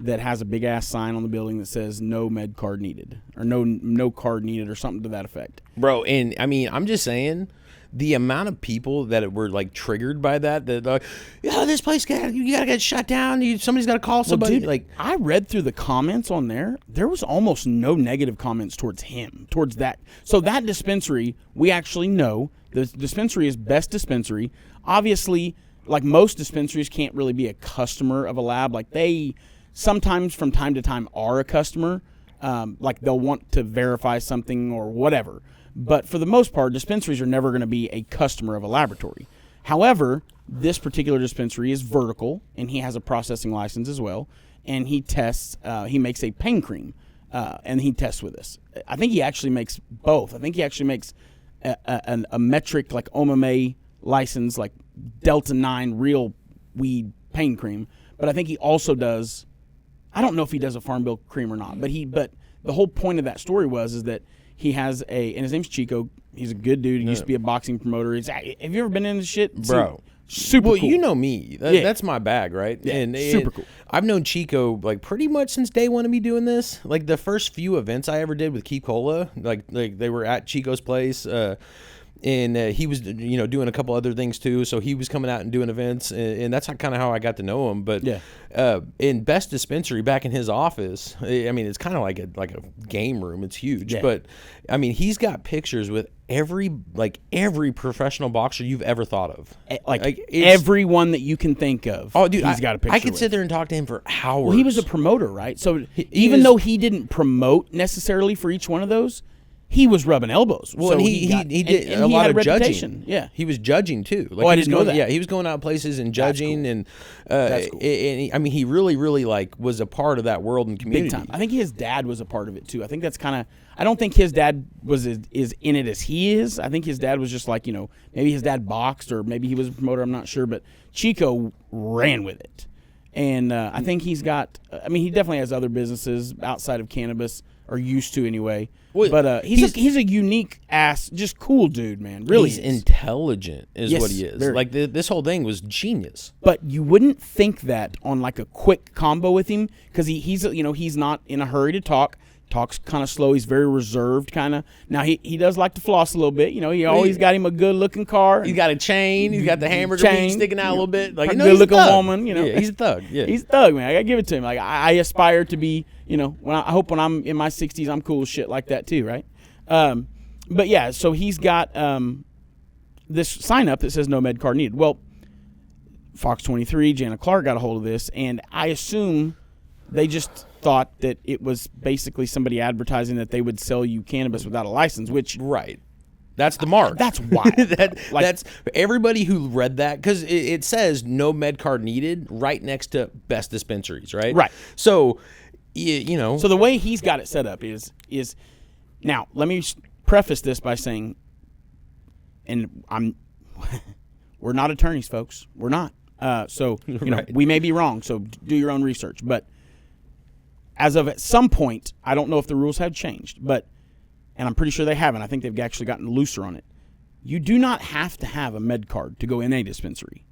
that has a big ass sign on the building that says no med card needed, or no card needed, or something to that effect. Bro, and I mean, I'm just saying, the amount of people that were like triggered by that like, yeah, this place you gotta get shut down. Somebody's got to call somebody. Well, dude, like, I read through the comments on there. There was almost no negative comments towards him, towards that. So that dispensary, we actually know the dispensary is Best Dispensary. Obviously, like most dispensaries can't really be a customer of a lab. Like they sometimes from time to time are a customer. Like they'll want to verify something or whatever. But for the most part, dispensaries are never going to be a customer of a laboratory. However, this particular dispensary is vertical, and he has a processing license as well. And he tests, he makes a pain cream, and he tests with us. I think he actually makes both. I think he actually makes a metric, like OMMA license, like Delta 9 real weed pain cream. But I think he also does, I don't know if he does a Farm Bill cream or not, but the whole point of that story is that he has and his name's Chico. He's a good dude. He used to be a boxing promoter. Have you ever been into shit? Bro. Super well, cool. you know me. That's my bag, right? Yeah, and super cool. I've known Chico like pretty much since day one of me doing this. Like the first few events I ever did with Keep Cola, like they were at Chico's place. And he was, doing a couple other things too. So he was coming out and doing events, and that's kind of how I got to know him. But in Best Dispensary, back in his office, I mean, it's kind of like a game room. It's huge. Yeah. But I mean, he's got pictures with every professional boxer you've ever thought of, like everyone that you can think of. Oh, dude, he's got a picture. I could sit there and talk to him for hours. Well, he was a promoter, right? So even though he didn't promote necessarily for each one of those, he was rubbing elbows. Well, so and he did a lot of judging. Yeah, he was judging too. Like, I didn't know that. Yeah, he was going out places and judging, cool. and That's cool. I mean, he really like was a part of that world and community. Big time. I think his dad was a part of it too. I think that's kind of. I don't think his dad is in it as he is. I think his dad was just like, maybe his dad boxed or maybe he was a promoter. I'm not sure, but Chico ran with it, and I think he's got. I mean, he definitely has other businesses outside of cannabis, or used to anyway. Well, but he's a unique ass, just cool dude, man. Really, he's intelligent, is yes, what he is. very. Like this whole thing was genius. But you wouldn't think that on like a quick combo with him, because he's not in a hurry to talk. Talks kind of slow. He's very reserved, kind of. Now he does like to floss a little bit. He always got him a good looking car. He's got a chain. He's got the hamburger meat sticking out a little bit. Like a good looking woman. Yeah, he's a thug. Yeah, he's a thug, man. I gotta give it to him. Like I aspire to be. I hope when I'm in my 60s, I'm cool with shit like that too, right? But yeah, so he's got this sign up that says no med card needed. Well, Fox 23, Jana Clark got a hold of this, and I assume they just thought that it was basically somebody advertising that they would sell you cannabis without a license, which right. That's the mark. That's wild. That's everybody who read that, because it says no med card needed right next to Best Dispensaries, right? Right. So, So the way he's got it set up is now. Let me preface this by saying, and we're not attorneys, folks. We're not. So right. We may be wrong. So do your own research. But as of at some point, I don't know if the rules have changed, and I'm pretty sure they haven't. I think they've actually gotten looser on it. You do not have to have a med card to go in a dispensary.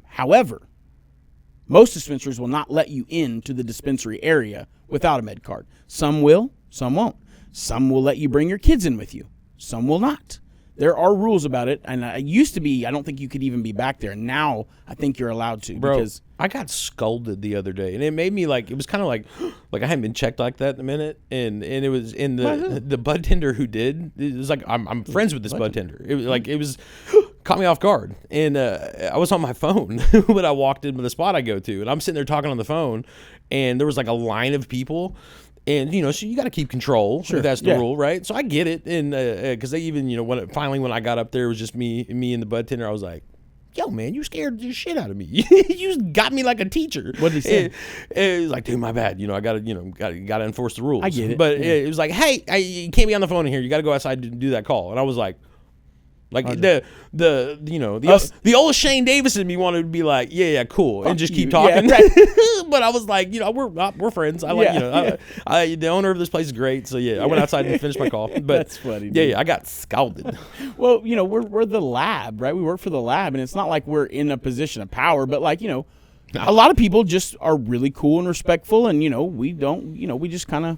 However, most dispensaries will not let you into the dispensary area without a med card. Some will, some won't. Some will let you bring your kids in with you. Some will not. There are rules about it, and it used to be I don't think you could even be back there. Now I think you're allowed to. Bro, because I got scolded the other day, and it made me it was kind of like I hadn't been checked like that in a minute, and it was in the bud tender who did. It was like I'm friends with this bud tender. It was like it was caught me off guard, and I was on my phone when I walked into the spot I go to, and I'm sitting there talking on the phone, and there was like a line of people. And, so you got to keep control. Sure. If that's the rule, right? So I get it. And because they even, when I got up there, it was just me and the bud tender. I was like, yo, man, you scared the shit out of me. You got me like a teacher. What did he say? It was like, dude, my bad. I got to enforce the rules. I get it. But it was like, hey, you can't be on the phone in here. You got to go outside to do that call. And I was like, Like the old Shane Davis in me wanted to be like, yeah, cool, and just keep talking. Yeah, right. But I was like, we're friends. I like, the owner of this place is great. So I went outside and finished my call. But That's funny. Dude. I got scalded. Well, we're the lab, right? We work for the lab, and it's not like we're in a position of power, but like, a lot of people just are really cool and respectful, and we don't, we just kind of,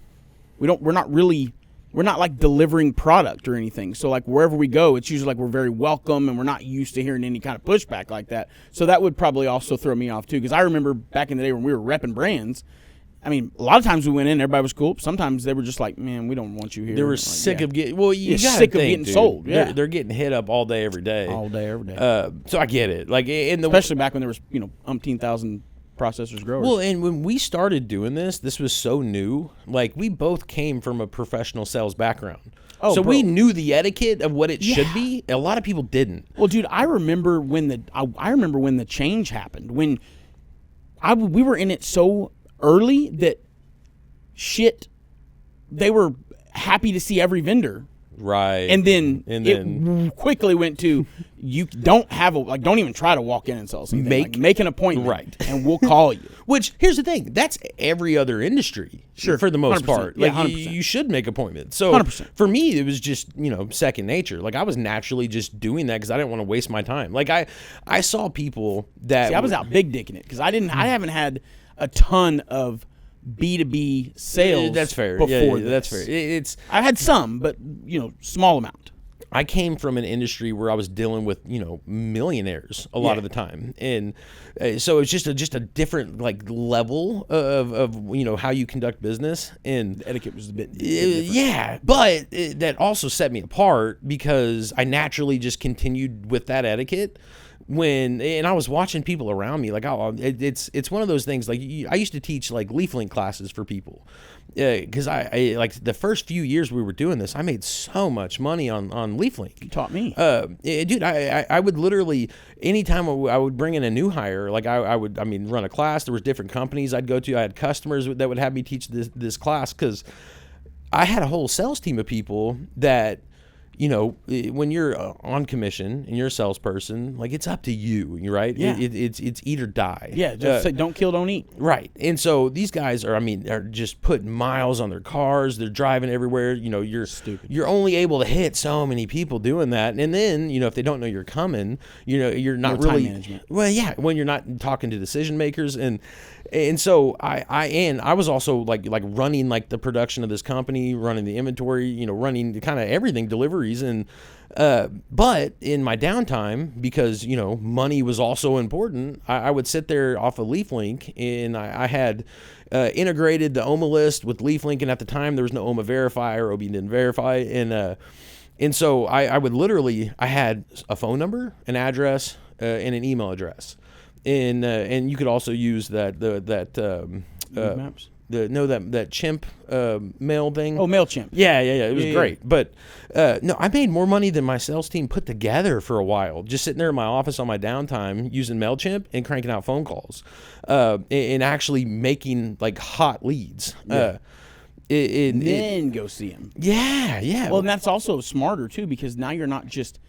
we're not like delivering product or anything. So like wherever we go, it's usually like we're very welcome, and we're not used to hearing any kind of pushback like that. So that would probably also throw me off too, because I remember back in the day when we were repping brands. I mean, a lot of times we went in, everybody was cool. Sometimes they were just like, "Man, we don't want you here." They were like, sick of getting. Well, you sick of getting sold. Yeah, they're getting hit up all day, every day. All day, every day. So I get it. Like especially back when there was umpteen thousand processors, growers. Well, and when we started doing this was so new. Like we both came from a professional sales background. Oh, so bro. we knew the etiquette of what it should be. A lot of people didn't. Well, dude, I remember when the change happened. When we were in it so early that they were happy to see every vendor. Right. And then it quickly went to you don't even try to walk in and sell something. Make an appointment. Right. And we'll call you. Which, here's the thing, that's every other industry. Sure. For the most 100%. part. Yeah, Like 100%. you should make appointments. So 100%. for me, it was just, second nature. Like I was naturally just doing that because I didn't want to waste my time. Like I saw people that I was out big dicking it because I haven't had a ton of B2B sales. That's fair. Before that's fair. I had some, but small amount. I came from an industry where I was dealing with millionaires a lot of the time, and so it's just a different like level of how you conduct business, and The etiquette was a bit different. yeah, but that also set me apart because I naturally just continued with that etiquette. And I was watching people around me, like, it's one of those things. Like I used to teach like leaf link classes for people, because I like the first few years we were doing this, I made so much money on leaf link. You taught me, dude. I would literally anytime I would bring in a new hire, like I would run a class. There was different companies I'd go to. I had customers that would have me teach this class because I had a whole sales team of people that. When you're on commission and you're a salesperson, like it's up to you, right? Yeah. It's eat or die. Yeah, just say don't kill, don't eat. Right. And so these guys are just putting miles on their cars. They're driving everywhere. You're stupid. You're only able to hit so many people doing that. And then, if they don't know you're coming, you're not No time really. management. Well, yeah, when you're not talking to decision makers and so I was also like running like the production of this company, running the inventory, running kind of everything, deliveries, and but in my downtime, because money was also important, I would sit there off of LeafLink, and I had integrated the OMA list with LeafLink, and at the time there was no OMA Verify or OB didn't verify, and so I would literally I had a phone number, an address, and an email address. And you could also use that Maps? that chimp mail thing. Oh, MailChimp. Yeah. It was Yeah. great. But no, I made more money than my sales team put together for a while, just sitting there in my office on my downtime using MailChimp and cranking out phone calls, and actually making like hot leads. Yeah. Then go see them. Yeah. Well, and that's also smarter too, because now you're not just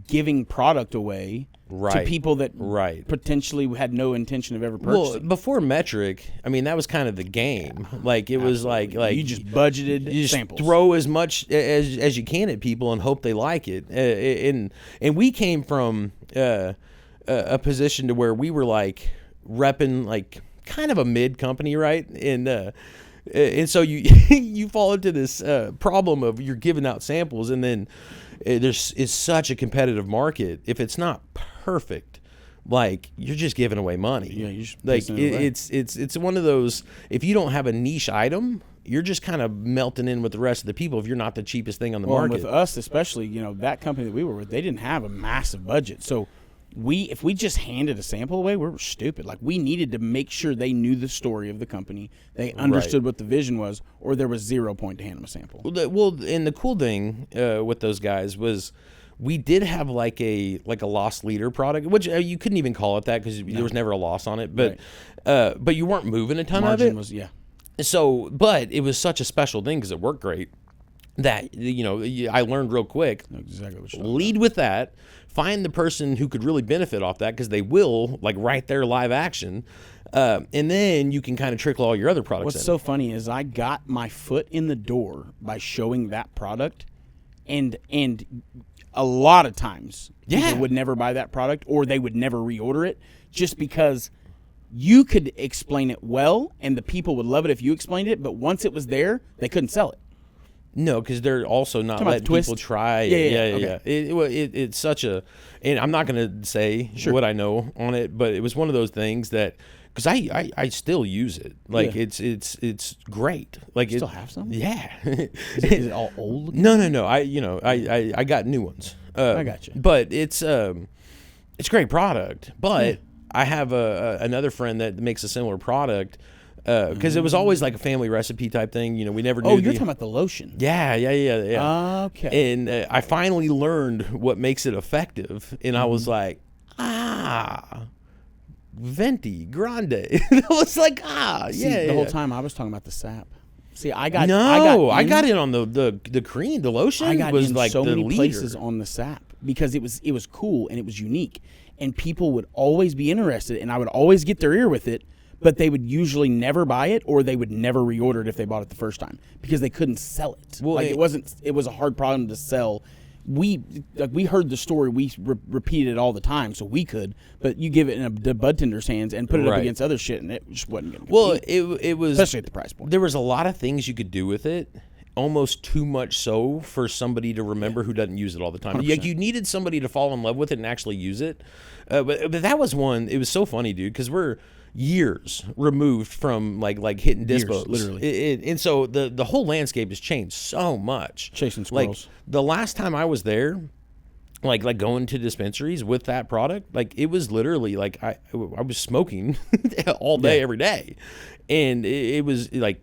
giving product away to Right. people that Right. potentially had no intention of ever Well, purchasing. before Metric, that was kind of the game. Like it was like you just budgeted you just samples. throw as much as you can at people and hope they like it. And we came from a position to where we were like repping like kind of a mid company, right? And so you you fall into this problem of you're giving out samples, and then it's such a competitive market. If it's not perfect, like you're just giving away money. Yeah, you're just like pissing it away. it's one of those. If you don't have a niche item, you're just kind of melting in with the rest of the people. If you're not the cheapest thing on the Well, and market, with us especially, that company that we were with, they didn't have a massive budget. So if we just handed a sample away, we were stupid. Like we needed to make sure they knew the story of the company, they understood what the vision was, or there was 0 point to hand them a sample. And the cool thing with those guys was we did have like a loss leader product, which you couldn't even call it that because there was never a loss on it. But but you weren't moving a ton Margin of it. was So, but it was such a special thing because it worked great. that, I learned real quick. Exactly what you're Lead with that. Find the person who could really benefit off that, because they will, like, right there, live action. And then you can kind of trickle all your other products What's in. so funny is I got my foot in the door by showing that product, and a lot of times people would never buy that product, or they would never reorder it, just because you could explain it well and the people would love it if you explained it, but once it was there, they couldn't sell it. No, because they're also not Talking about letting the twist? people try. Yeah. It's such a, and I'm not going to say what I know on it, but it was one of those things that, because I still use it. Like, it's great. Like, You still have some? Yeah. Is it all old? No. I got new ones. I got you. But it's a great product. But I have another friend that makes a similar product, because it was always like a family recipe type thing. We never knew. Oh, you're talking about the lotion. Yeah. Okay. And I finally learned what makes it effective, and I was like, Venti Grande. I was like, The whole time I was talking about the sap. See, I got in on the cream, the lotion. I got was in like so the many leader. places on the sap because it was cool and it was unique, and people would always be interested, and I would always get their ear with it, but they would usually never buy it, or they would never reorder it if they bought it the first time because they couldn't sell it. Well, it was a hard problem to sell. We heard the story, we repeated it all the time, so we could. But you give it in the bud tender's hands and put it up against other shit, and it just wasn't going to. Well, it was, especially at the price point. There was a lot of things you could do with it, almost too much so for somebody to remember who doesn't use it all the time. 100%. Like, you needed somebody to fall in love with it and actually use it. But that was one. It was so funny, dude, because we're years removed from like hitting dispos, literally. And so the whole landscape has changed so much. Chasing squirrels. Like, the last time I was there, like going to dispensaries with that product, like, it was literally like I was smoking all day every day, and it was like,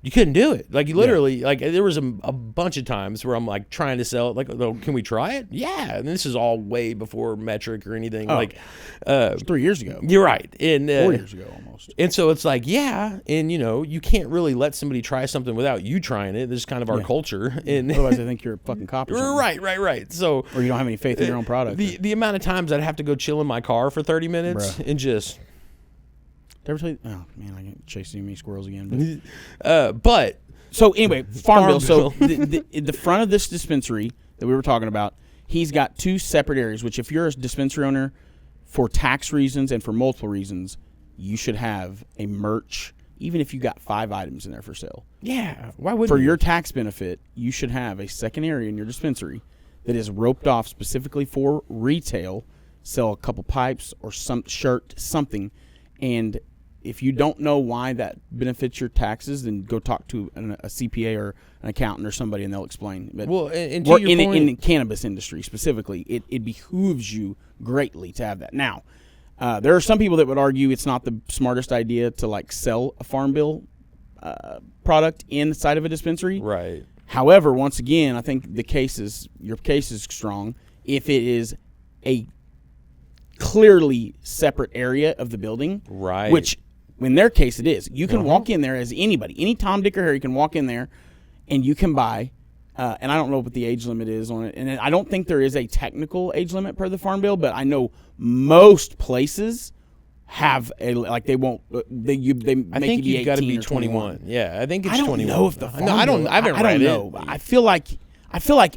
you couldn't do it. Like, you literally, like, there was a bunch of times where I'm like trying to sell it. Like, oh, can we try it? Yeah. And this is all way before metric or anything. 3 years ago. You're right. And 4 years ago almost. And so it's like, and you can't really let somebody try something without you trying it. This is kind of our culture. And otherwise, I think you're a fucking cop or something. Right. So, or you don't have any faith in your own product. The amount of times I'd have to go chill in my car for 30 minutes and just. Did I ever tell you? Oh man, I get chasing me squirrels again. But so anyway, Farm Bill. So the front of this dispensary that we were talking about, he's got two separate areas. Which, if you're a dispensary owner, for tax reasons and for multiple reasons, you should have a merch. Even if you got 5 items in there for sale. Yeah, why wouldn't for you? your tax benefit, you should have a second area in your dispensary that is roped off specifically for retail. Sell a couple pipes or some shirt, something, and if you don't know why that benefits your taxes, then go talk to a CPA or an accountant or somebody, and they'll explain. But and to your point, in the cannabis industry specifically, it behooves you greatly to have that. Now, there are some people that would argue it's not the smartest idea to like sell a Farm Bill product inside of a dispensary. Right. However, once again, I think your case is strong if it is a clearly separate area of the building. Right. Which, in their case, it is. You can walk in there as anybody. Any Tom, Dick, or Harry can walk in there, and you can buy. And I don't know what the age limit is on it. And I don't think there is a technical age limit per the Farm Bill, but I know most places have they won't. They make you be 18 got to be or 21. Yeah, I think it's 21. I don't know if the Farm I Bill, haven't read I don't it. know. I feel like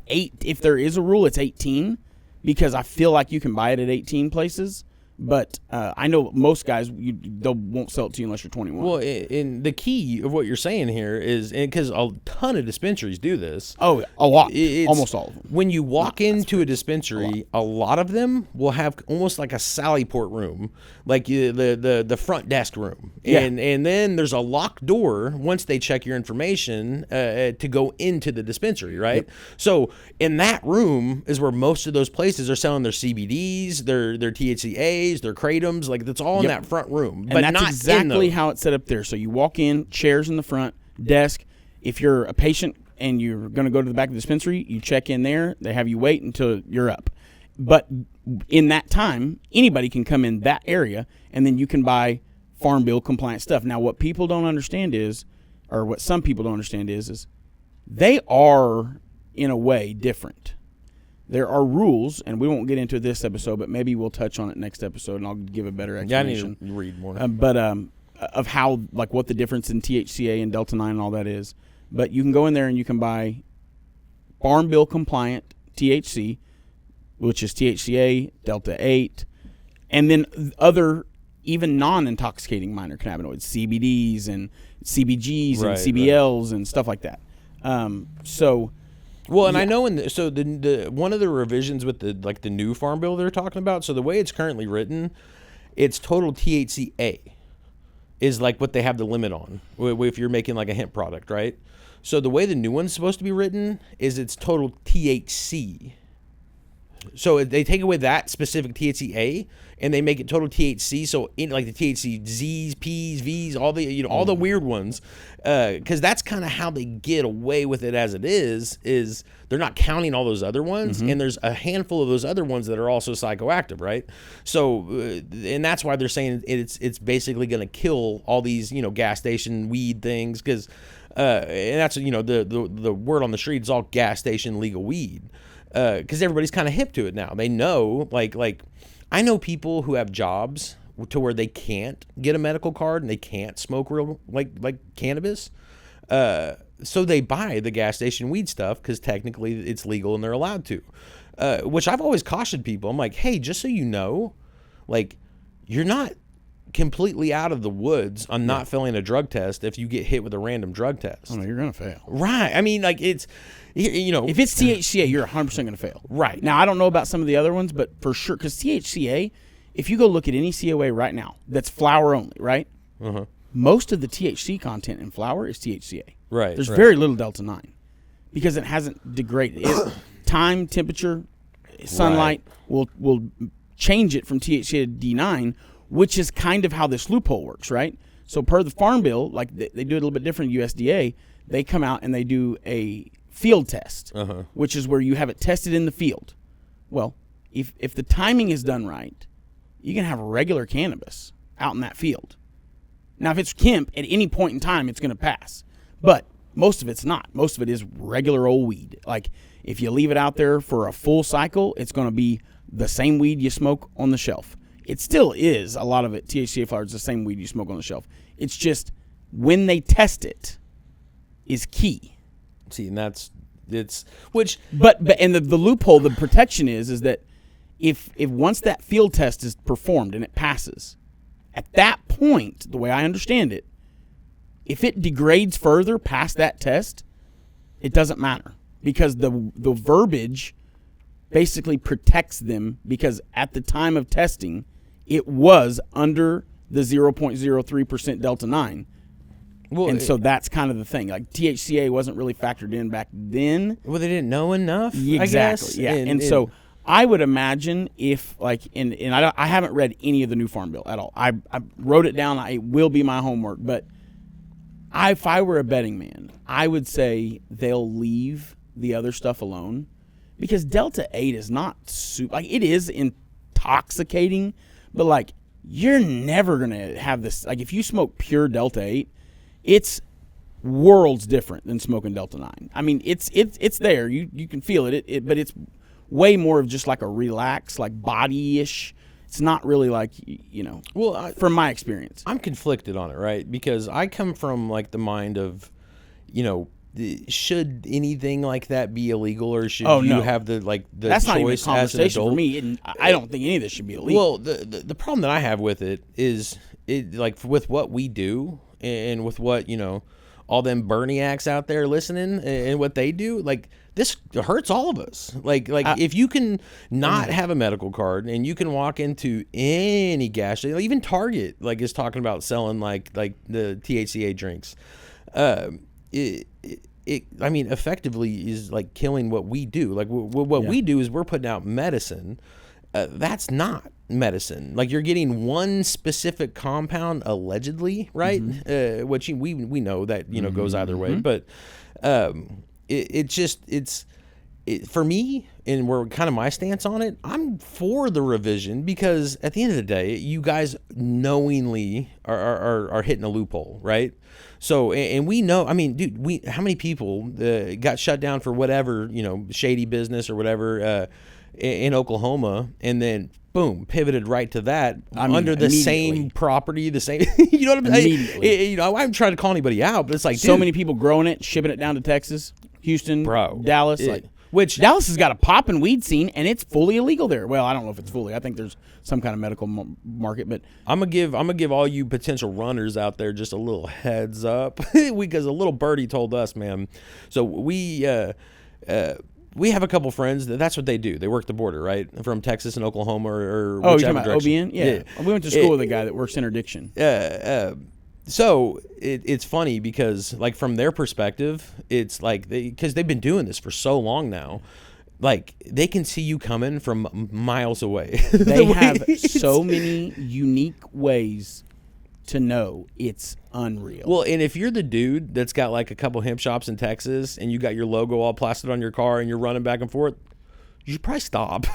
8. If there is a rule, it's 18, because I feel like you can buy it at 18 places. But I know most guys, they won't sell it to you unless you're 21. Well, and the key of what you're saying here is, because a ton of dispensaries do this. Oh, a lot. Almost all of them. When you walk into a dispensary, a lot of them will have almost like a Sally Port room, like the front desk room. And then there's a locked door once they check your information to go into the dispensary, right? Yep. So in that room is where most of those places are selling their CBDs, their THCAs, their Kratom's, like that's all in that front room. But that's not exactly how it's set up there. So you walk in, chairs in the front, desk. If you're a patient and you're going to go to the back of the dispensary, you check in there. They have you wait until you're up. But in that time, anybody can come in that area, and then you can buy Farm Bill compliant stuff. Now, what people don't understand is, or what some people don't understand is they are, in a way, different. There are rules, and we won't get into this episode, but maybe we'll touch on it next episode, and I'll give a better explanation. Yeah, I need to read more. Of how, like, what the difference in THCA and Delta 9 and all that is. But you can go in there and you can buy Farm Bill compliant THC, which is THCA, Delta 8, and then other even non-intoxicating minor cannabinoids, CBDs and CBGs and CBLs and stuff like that. Well, and I know the one of the revisions with the new Farm Bill they're talking about. So the way it's currently written, it's total THCA is like what they have the limit on if you're making like a hemp product, right? So the way the new one's supposed to be written is it's total THC. So they take away that specific THCA and they make it total THC. So in like the THC Z's, P's, V's, all the all the weird ones, because that's kind of how they get away with it as it is they're not counting all those other ones, and there's a handful of those other ones that are also psychoactive, right? So and that's why they're saying it's basically going to kill all these gas station weed things, because and that's the word on the street is all gas station legal weed. Because everybody's kind of hip to it now. They know, like I know people who have jobs to where they can't get a medical card and they can't smoke real like cannabis. So they buy the gas station weed stuff because technically it's legal and they're allowed to. Which I've always cautioned people. I'm like, hey, just so you know, like you're not completely out of the woods on not failing a drug test if you get hit with a random drug test. Oh, no, you're gonna fail. Right. I mean, like it's. If it's THCA, you're 100% going to fail. Right. Now, I don't know about some of the other ones, but for sure, because THCA, if you go look at any COA right now, that's flower only, right? Uh-huh. Most of the THC content in flower is THCA. Right. There's very little Delta 9 because it hasn't degraded. Time, temperature, sunlight will change it from THCA to D9, which is kind of how this loophole works, right? So per the Farm Bill, like they do it a little bit different, USDA, they come out and they do a field test, which is where you have it tested in the field. Well, if the timing is done right, you can have regular cannabis out in that field. Now, if it's hemp, at any point in time, it's going to pass. But most of it's not. Most of it is regular old weed. Like, if you leave it out there for a full cycle, it's going to be the same weed you smoke on the shelf. It still is, a lot of it, THCA flower is the same weed you smoke on the shelf. It's just when they test it is key. See, and but the loophole, the protection is that if once that field test is performed and it passes, at that point, the way I understand it, if it degrades further past that test, it doesn't matter because the verbiage basically protects them, because at the time of testing, it was under the 0.03% Delta 9. Well, and so that's kind of the thing. Like THCA wasn't really factored in back then. Well, they didn't know enough. Exactly. I guess. Yeah. And so I would imagine if like, and I haven't read any of the new Farm Bill at all. I wrote it down. It will be my homework. But if I were a betting man, I would say they'll leave the other stuff alone, because Delta 8 is not super. Like, it is intoxicating, but like you're never gonna have this. Like if you smoke pure Delta 8. It's worlds different than smoking Delta 9. I mean, it's there. You can feel it, but it's way more of just like a relaxed, like body-ish. It's not really like, well, from my experience. I'm conflicted on it, right? Because I come from like the mind of, should anything like that be illegal, or should you have the That's choice not even a as an conversation adult? for me. And I don't think any of this should be illegal. Well, the problem that I have with it is like with what we do and with what all them Berniacs out there listening and what they do, like this hurts all of us. Like if you can not have a medical card and you can walk into any gas station, even Target, like is talking about selling like the THCA drinks. It I mean, effectively is like killing what we do. Like what we do is we're putting out medicine. That's not medicine. Like you're getting one specific compound allegedly, right? Which we know that goes either way, but it's for me, and where kind of my stance on it, I'm for the revision because at the end of the day, you guys knowingly are hitting a loophole, right? So, and we know, I mean, dude, how many people got shut down for whatever, shady business or whatever in Oklahoma, and then boom, pivoted right to that under the same property, the same, you know what I'm saying? I'm trying to call anybody out, but it's like, so many people growing it, shipping it down to Texas, Houston, Dallas, which Dallas has got a poppin' weed scene, and it's fully illegal there. Well, I don't know if it's fully. I think there's some kind of medical market, but I'm gonna give all you potential runners out there just a little heads up because a little birdie told us, man. So we have a couple friends that's what they do. They work the border, right, from Texas and Oklahoma or you're whichever talking about direction. OBN? Yeah. We went to school with a guy that works interdiction. So it's funny because, like, from their perspective, it's like because they've been doing this for so long now, like they can see you coming from miles away. They have so many unique ways to know. It's unreal. Well, and if you're the dude that's got like a couple hemp shops in Texas and you got your logo all plastered on your car and you're running back and forth, you should probably stop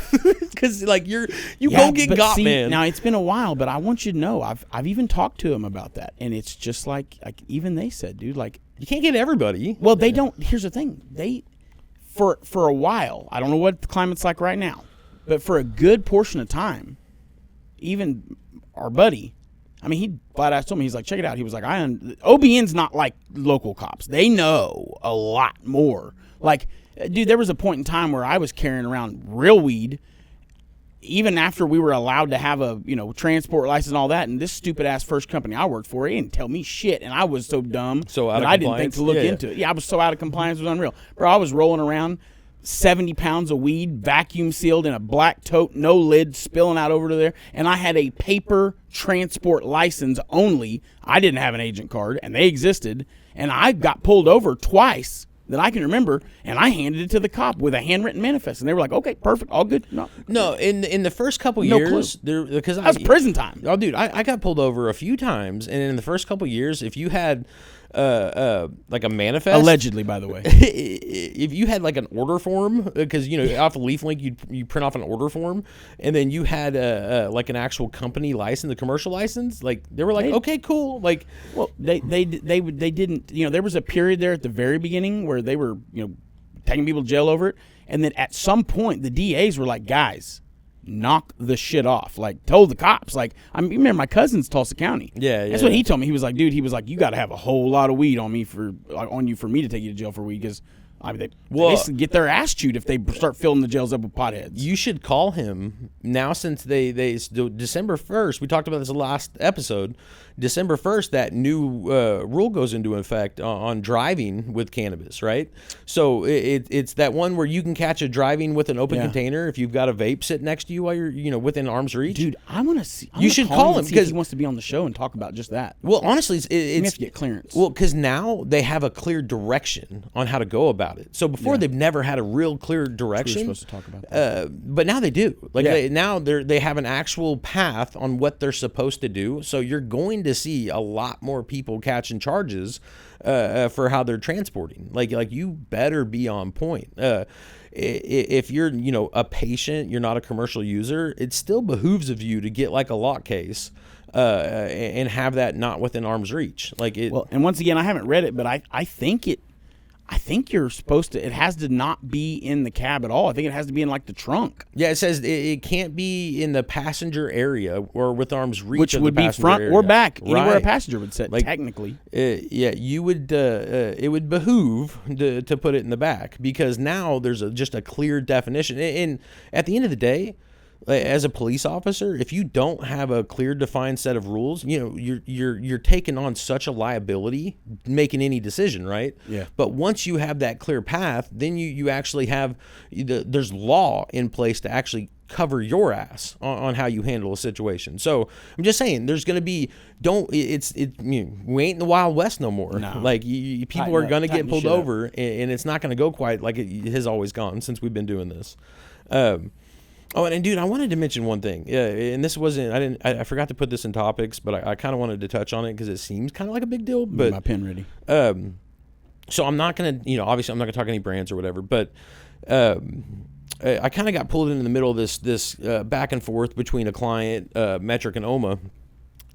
because like you won't get got, man. Now it's been a while, but I want you to know I've even talked to him about that, and it's just like even they said, dude, like you can't get everybody. Well, they don't. Here's the thing, for a while, I don't know what the climate's like right now, but for a good portion of time, even our buddy, I mean, he flat out told me, he's like, check it out. He was like, OBN's not like local cops. They know a lot more. Like, dude, there was a point in time where I was carrying around real weed, even after we were allowed to have a transport license and all that. And this stupid ass first company I worked for, he didn't tell me shit, and I was so dumb that I didn't think to look into it. Yeah, I was so out of compliance, it was unreal, bro. I was rolling around 70 pounds of weed, vacuum sealed in a black tote, no lid, spilling out over to there, and I had a paper transport license only. I didn't have an agent card, and they existed, and I got pulled over twice that I can remember, and I handed it to the cop with a handwritten manifest, and they were like, "Okay, perfect, all good." No, in the first couple years, because that was prison time. Oh, dude, I got pulled over a few times, and in the first couple years, if you had like a manifest, allegedly, by the way, if you had like an order form, because off of LeafLink you print off an order form, and then you had like an actual company license, a commercial license, like they were like, okay, cool, like, well, they didn't, there was a period there at the very beginning where they were taking people to jail over it, and then at some point the DAs were like, guys, knock the shit off. Like, told the cops. Like, you remember my cousin's Tulsa County. Yeah. That's what he told me. He was like, dude, you got to have a whole lot of weed on you for me to take you to jail for weed, because they basically get their ass chewed if they start filling the jails up with potheads. You should call him now, since they December 1st, we talked about this last episode, December 1st, that new rule goes into effect on driving with cannabis, right? So it's that one where you can catch a driving with an open container if you've got a vape sit next to you while you're within arm's reach. Dude, I want to see. You should call him because he wants to be on the show and talk about just that. Well, honestly, we have to get clearance. Well, because now they have a clear direction on how to go about it. So before they've never had a real clear direction. We're supposed to talk about that. But now they do. Like now they have an actual path on what they're supposed to do. So you're going to see a lot more people catching charges for how they're transporting. Like you better be on point. If you're a patient, you're not a commercial user, it still behooves of you to get like a lock case and have that not within arm's reach. Like it. Well, and once again, I haven't read it, but I think you're supposed to. It has to not be in the cab at all. I think it has to be in like the trunk. Yeah, it says it can't be in the passenger area or with arm's reach, which would be front or back, anywhere a passenger would sit. Like, technically, you would. It would behoove to put it in the back, because now there's just a clear definition. And at the end of the day, as a police officer, if you don't have a clear, defined set of rules, you're taking on such a liability making any decision, right? Yeah. But once you have that clear path, then you actually have there's law in place to actually cover your ass on how you handle a situation. So I'm just saying, there's going to be we ain't in the Wild West no more. No. Like people are going to get pulled over, and it's not going to go quite like it has always gone since we've been doing this. Oh, and dude, I wanted to mention one thing. Yeah, and this wasn't. I forgot to put this in topics, but I kind of wanted to touch on it because it seems kind of like a big deal. But my pen ready. So I'm not going to, obviously I'm not going to talk any brands or whatever, but I kind of got pulled into the middle of this back and forth between a client, Metric and OMA.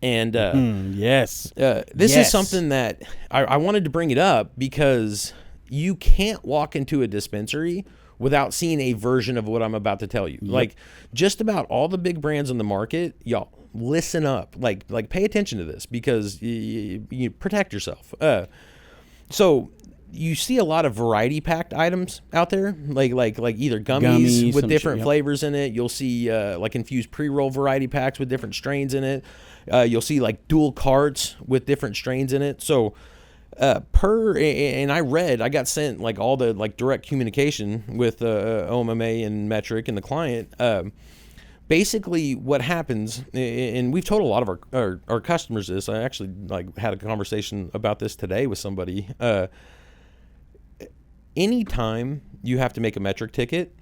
And yes. This is something that I wanted to bring it up because you can't walk into a dispensary without seeing a version of what I'm about to tell you. Yep. Like just about all the big brands on the market, y'all listen up, like pay attention to this because you protect yourself. So you see a lot of variety packed items out there, like either gummies with different flavors in it. You'll see like infused pre-roll variety packs with different strains in it. You'll see like dual carts with different strains in it. So I got sent like all the like direct communication with OMMA and Metric and the client. Basically what happens, and we've told a lot of our customers this. I actually like had a conversation about this today with somebody. Anytime you have to make a Metric ticket,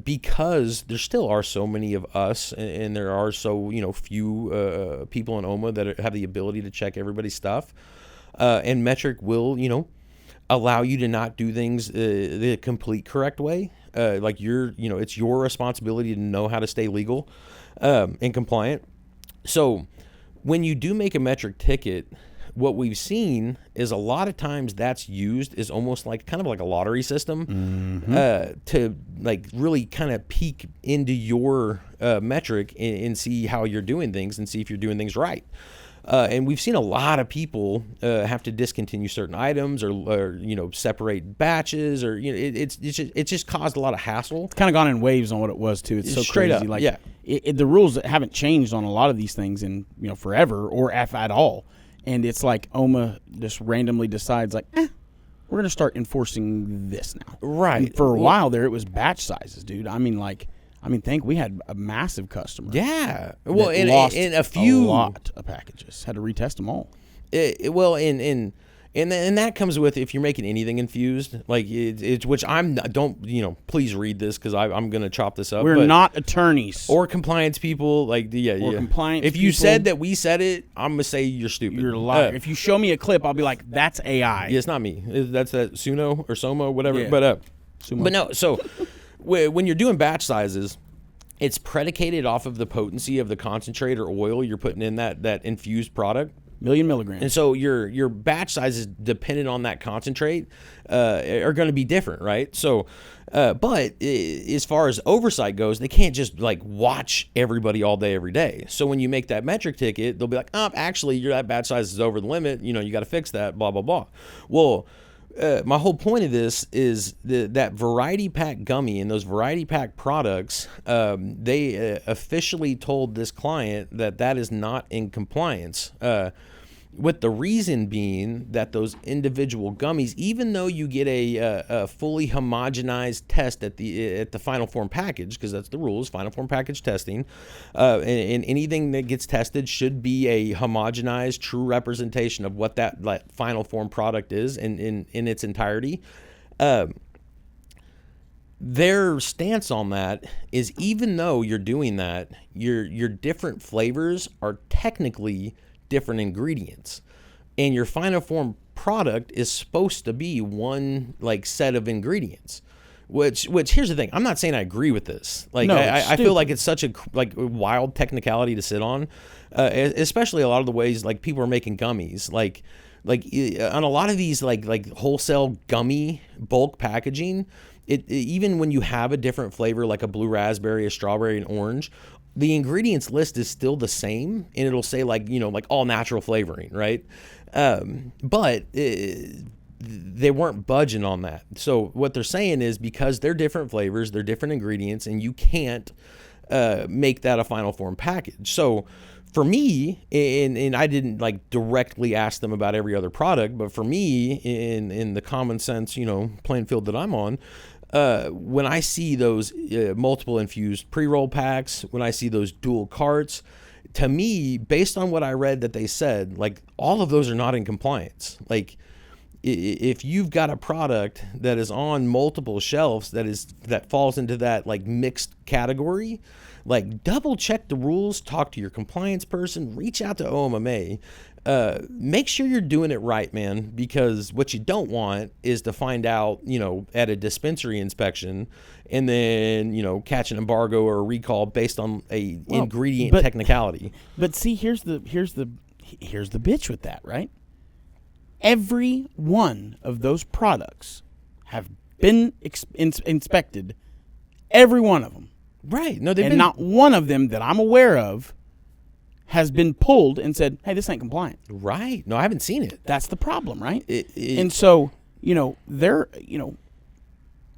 because there still are so many of us and there are so few people in OMA that have the ability to check everybody's stuff, and Metric will allow you to not do things the complete correct way. Like it's your responsibility to know how to stay legal and compliant. So when you do make a Metric ticket, what we've seen is a lot of times that's used is almost like kind of like a lottery system to like really kind of peek into your metric and see how you're doing things and see if you're doing things right. And we've seen a lot of people have to discontinue certain items or separate batches or it's just caused a lot of hassle. It's kind of gone in waves on what it was too. It's so straight crazy. Up, like yeah. The rules haven't changed on a lot of these things in forever or if at all. And it's like OMA just randomly decides like, we're going to start enforcing this now. Right. And for a while there, it was batch sizes, dude. Think we had a massive customer. Yeah. Well, in a lot of packages. Had to retest them all. And that comes with if you're making anything infused, like it's which please read this because I'm gonna chop this up. We're not attorneys or compliance people, compliance. If you said that we said it, I'm gonna say you're stupid. You're a liar. If you show me a clip, I'll be like, that's AI. Yeah, it's not me. That's that Suno or Soma, whatever. Yeah. But no. So when you're doing batch sizes, it's predicated off of the potency of the concentrate or oil you're putting in that infused product. 1,000,000 milligrams. And so your batch sizes dependent on that concentrate are going to be different, right? So, but as far as oversight goes, they can't just like watch everybody all day, every day. So when you make that metric ticket, they'll be like, actually, that batch size is over the limit. You got to fix that, blah, blah, blah. Well, my whole point of this is that variety pack gummy and those variety pack products, they officially told this client that is not in compliance. With the reason being that those individual gummies, even though you get a fully homogenized test at the final form package, because that's the rules, final form package testing, and anything that gets tested should be a homogenized, true representation of what that final form product is in its entirety. Their stance on that is even though you're doing that, your different flavors are technically different ingredients, and your final form product is supposed to be one set of ingredients. Which here's the thing. I'm not saying I agree with this. I feel like it's such a wild technicality to sit on, especially a lot of the ways people are making gummies. On a lot of these wholesale gummy bulk packaging, it even when you have a different flavor like a blue raspberry, a strawberry, and orange, the ingredients list is still the same, and it'll say all natural flavoring, right? But they weren't budging on that. So what they're saying is because they're different flavors, they're different ingredients, and you can't make that a final form package. So for me, and I didn't directly ask them about every other product, but for me, in the common sense, playing field that I'm on, when I see those multiple infused pre-roll packs, when I see those dual carts, to me, based on what I read that they said, all of those are not in compliance. if you've got a product that is on multiple shelves that falls into that like mixed category, like double check the rules, talk to your compliance person, reach out to OMMA. Make sure you're doing it right, man, because what you don't want is to find out, at a dispensary inspection and then, catch an embargo or a recall based on a ingredient technicality. But see, here's the bitch with that, right? Every one of those products have been inspected, every one of them. Right. No, not one of them that I'm aware of has been pulled and said, hey, this ain't compliant. Right. No, I haven't seen it. That's the problem, right? And so, they're,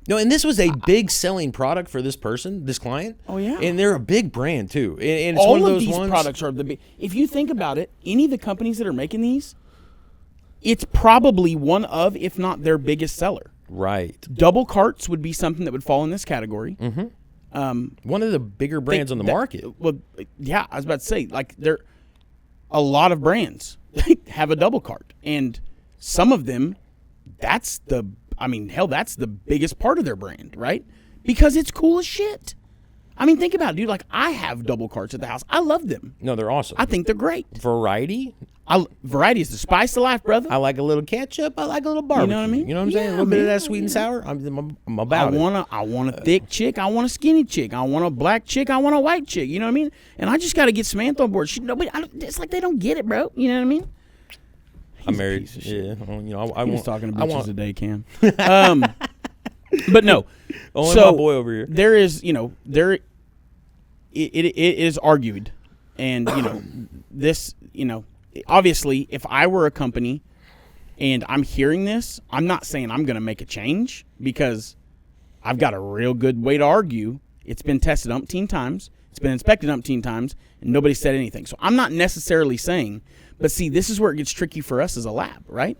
No, and this was a big selling product for this person, this client. Oh, yeah. And they're a big brand, too. And it's all one of those these ones, products are the big. If you think about it, any of the companies that are making these, it's probably one of, if not their biggest seller. Right. Double carts would be something that would fall in this category. Mm-hmm. One of the bigger brands on the market. Well, yeah, I was about to say, like, a lot of brands have a double cart, and some of them, that's the biggest part of their brand, right? Because it's cool as shit. I mean, think about it, dude. Like, I have double carts at the house. I love them. No, they're awesome. I think they're great. Variety. Variety is the spice of life, brother. I like a little ketchup. I like a little barbecue. You know what I mean? You know what I'm saying? A little bit of that sweet and sour. I'm about it. I want a thick chick. I want a skinny chick. I want a black chick. I want a white chick. You know what I mean? And I just got to get Samantha on board. It's like they don't get it, bro. You know what I mean? I'm married. Yeah. He's talking to bitches a day, Cam. But no. Only my boy over here. There is, it is argued. And, this, obviously, if I were a company and I'm hearing this, I'm not saying I'm going to make a change because I've got a real good way to argue. It's been tested umpteen times. It's been inspected umpteen times, and nobody said anything. So I'm not necessarily saying, but see, this is where it gets tricky for us as a lab, right?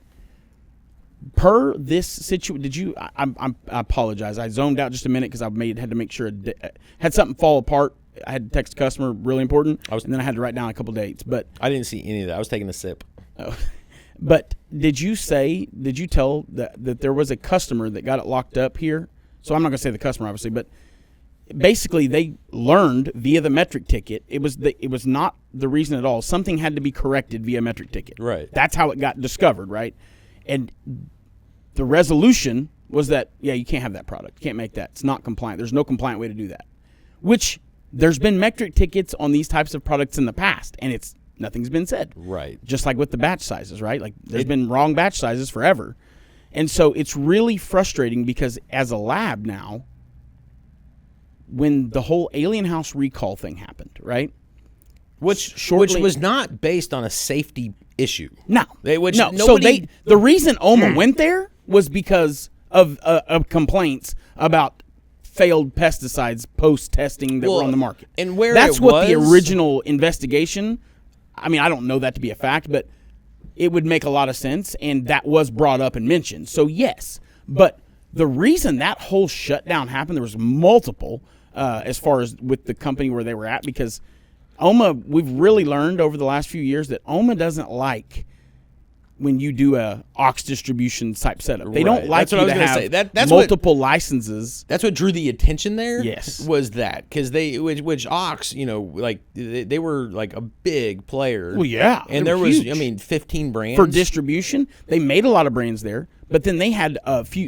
Per this situation, I apologize. I zoned out just a minute because had to make sure had something fall apart. I had to text a customer, really important, and then I had to write down a couple dates. But I didn't see any of that. I was taking a sip. Oh. But did you tell that there was a customer that got it locked up here? So I'm not going to say the customer, obviously, but basically they learned via the metric ticket. It was not the reason at all. Something had to be corrected via metric ticket. Right. That's how it got discovered, right? And the resolution was that, you can't have that product. You can't make that. It's not compliant. There's no compliant way to do that. Which there's been metric tickets on these types of products in the past, and nothing's been said. Right. Just like with the batch sizes, right? Like there's been wrong batch sizes forever. And so it's really frustrating because as a lab now, when the whole Alien House recall thing happened, right? Which was not based on a safety issue. No. Nobody, so the reason OMA went there was because of complaints about failed pesticides post-testing that were on the market. And where that's what the original investigation, I mean, I don't know that to be a fact, but it would make a lot of sense, and that was brought up and mentioned. So, yes. But the reason that whole shutdown happened, there was multiple as far as with the company where they were at, because OMA, we've really learned over the last few years that OMA doesn't like when you do a aux distribution type setup. They don't like you to have that's multiple licenses. That's what drew the attention there. Yes. Was that because which aux, like they were like a big player. Well, yeah. And there was, 15 brands. For distribution, they made a lot of brands there, but then they had